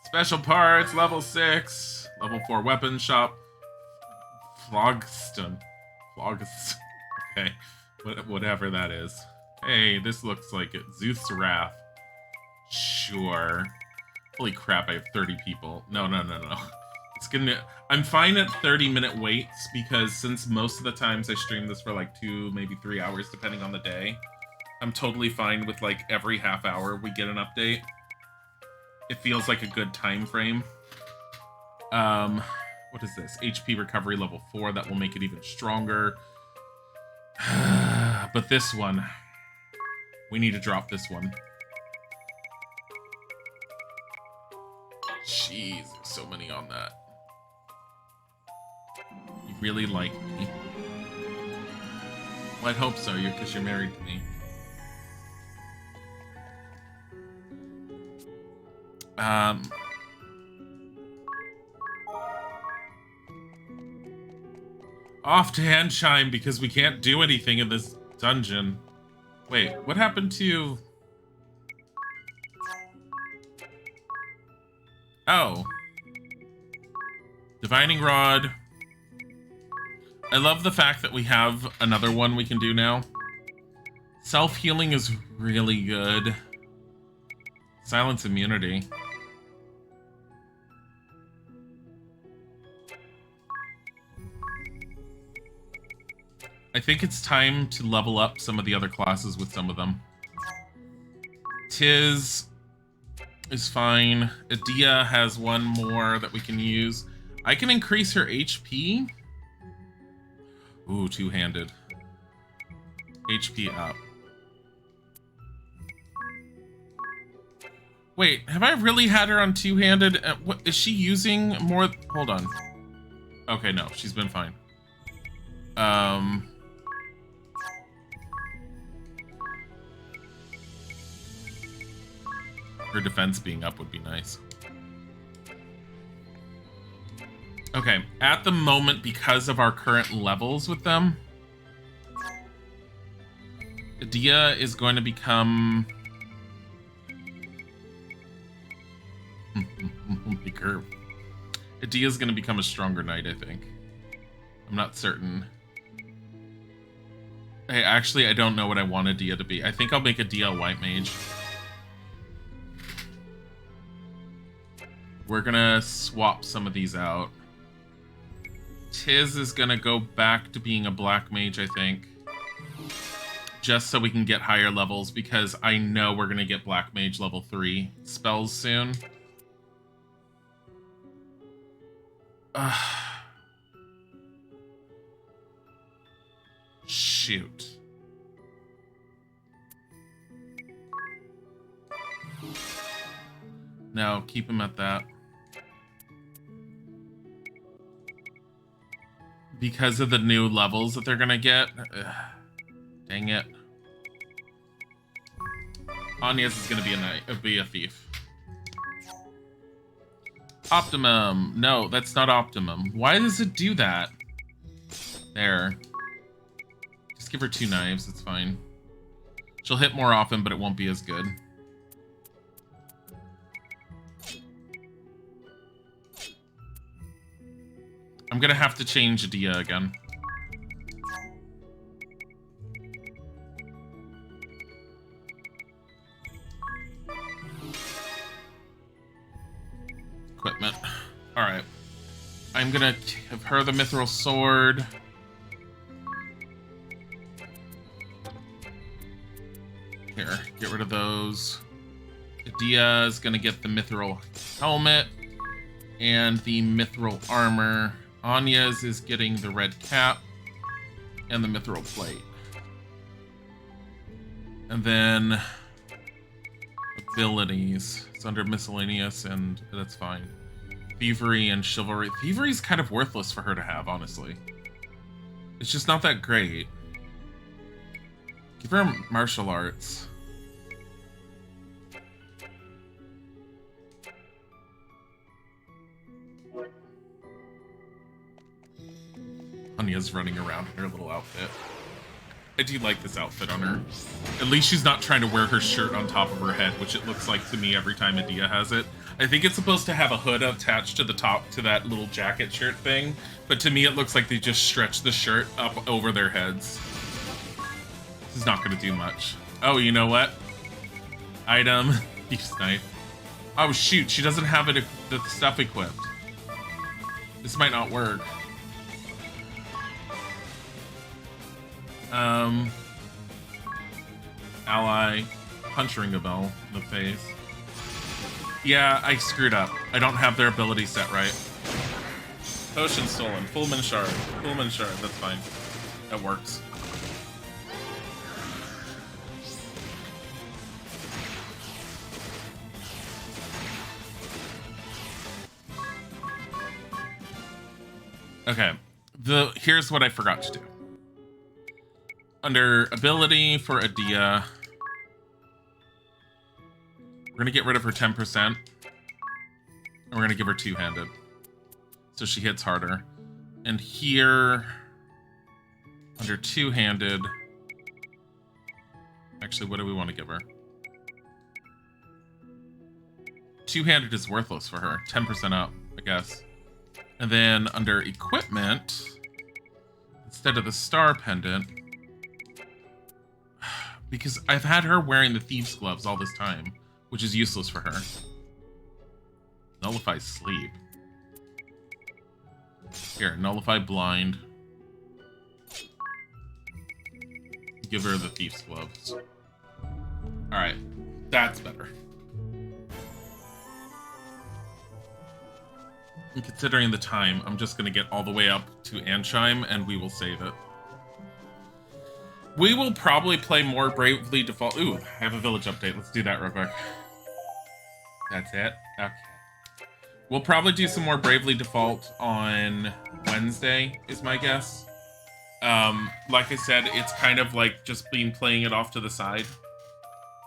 Special parts, level 6. Level 4 weapon shop. Phlogiston. Okay. Whatever that is. Hey, this looks like it. Zeus Wrath. Sure. Holy crap, I have 30 people. No. It's gonna... I'm fine at 30-minute waits because since most of the times I stream this for like 2, maybe 3 hours, depending on the day, I'm totally fine with like every half hour we get an update. It feels like a good time frame. What is this? HP recovery level 4. That will make it even stronger. But this one... We need to drop this one. Jeez, there's so many on that. You really like me. Well, I'd hope so, because you're married to me. Off to Handchime because we can't do anything in this dungeon. Wait, what happened to... Oh. Divining Rod. I love the fact that we have another one we can do now. Self-healing is really good. Silence immunity. I think it's time to level up some of the other classes with some of them. Tiz is fine. Adia has one more that we can use. I can increase her HP. Ooh, two-handed. HP up. Wait, have I really had her on two-handed? What is she using more? Hold on. Okay, no, she's been fine. Her defense being up would be nice. Okay, at the moment, because of our current levels with them, Adia is going to become... Adia is going to become a stronger knight, I think. I'm not certain. Hey, actually, I don't know what I want Adia to be. I think I'll make Adia a white mage. We're gonna swap some of these out. Tiz is gonna go back to being a black mage, I think. Just so we can get higher levels, because I know we're gonna get black mage level 3 spells soon. Shoot. No, keep him at that. Because of the new levels that they're gonna get. Dang it. Anya's is gonna be a thief. Optimum. No, that's not optimum. Why does it do that? There. Just give her 2 knives, it's fine. She'll hit more often, but it won't be as good. I'm gonna have to change Adia again. Equipment. Alright. I'm gonna give her the mithril sword. Here, get rid of those. Adia is gonna get the mithril helmet and the mithril armor. Anya's is getting the red cap and the mithril plate. And then abilities. It's under miscellaneous and that's fine. Thievery and chivalry. Thievery is kind of worthless for her to have, honestly. It's just not that great. Give her martial arts. Anya's running around in her little outfit. I do like this outfit on her. At least she's not trying to wear her shirt on top of her head, which it looks like to me every time Adia has it. I think it's supposed to have a hood attached to the top to that little jacket shirt thing, but to me it looks like they just stretched the shirt up over their heads. This is not going to do much. Oh, you know what? Item. Thieves knife. Oh shoot, she doesn't have it, the stuff equipped. This might not work. Ally. Punch ring a bell in the face. Yeah, I screwed up. I don't have their ability set right. Potion stolen. Fullman shard. Fullman shard. That's fine. That works. Okay. Here's what I forgot to do. Under ability for Adia, we're gonna get rid of her 10%, and we're gonna give her two-handed, so she hits harder. And here, under two-handed, actually, what do we want to give her? Two-handed is worthless for her. 10% up, I guess. And then under equipment, instead of the star pendant, because I've had her wearing the thieves' gloves all this time, which is useless for her. Nullify sleep. Here, nullify blind. Give her the thieves' gloves. Alright, that's better. And considering the time, I'm just going to get all the way up to Anchime, and we will save it. We will probably play more Bravely Default. Ooh, I have a village update. Let's do that real quick. That's it? Okay. We'll probably do some more Bravely Default on Wednesday, is my guess. Like I said, it's kind of like just playing it off to the side.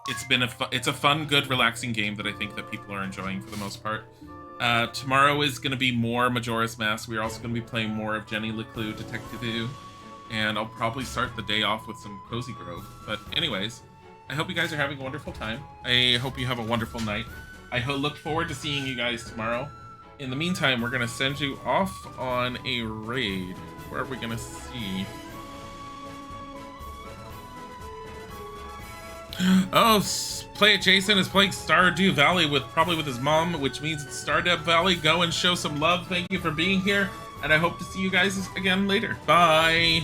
It's a fun, good, relaxing game that I think that people are enjoying for the most part. Tomorrow is going to be more Majora's Mask. We're also going to be playing more of Jenny LeClue Detective. And I'll probably start the day off with some Cozy Grove. But anyways, I hope you guys are having a wonderful time. I hope you have a wonderful night. I look forward to seeing you guys tomorrow. In the meantime, we're going to send you off on a raid. Where are we going to see? Oh, Play It Jason is playing Stardew Valley probably with his mom, which means it's Stardew Valley. Go and show some love. Thank you for being here. And I hope to see you guys again later. Bye!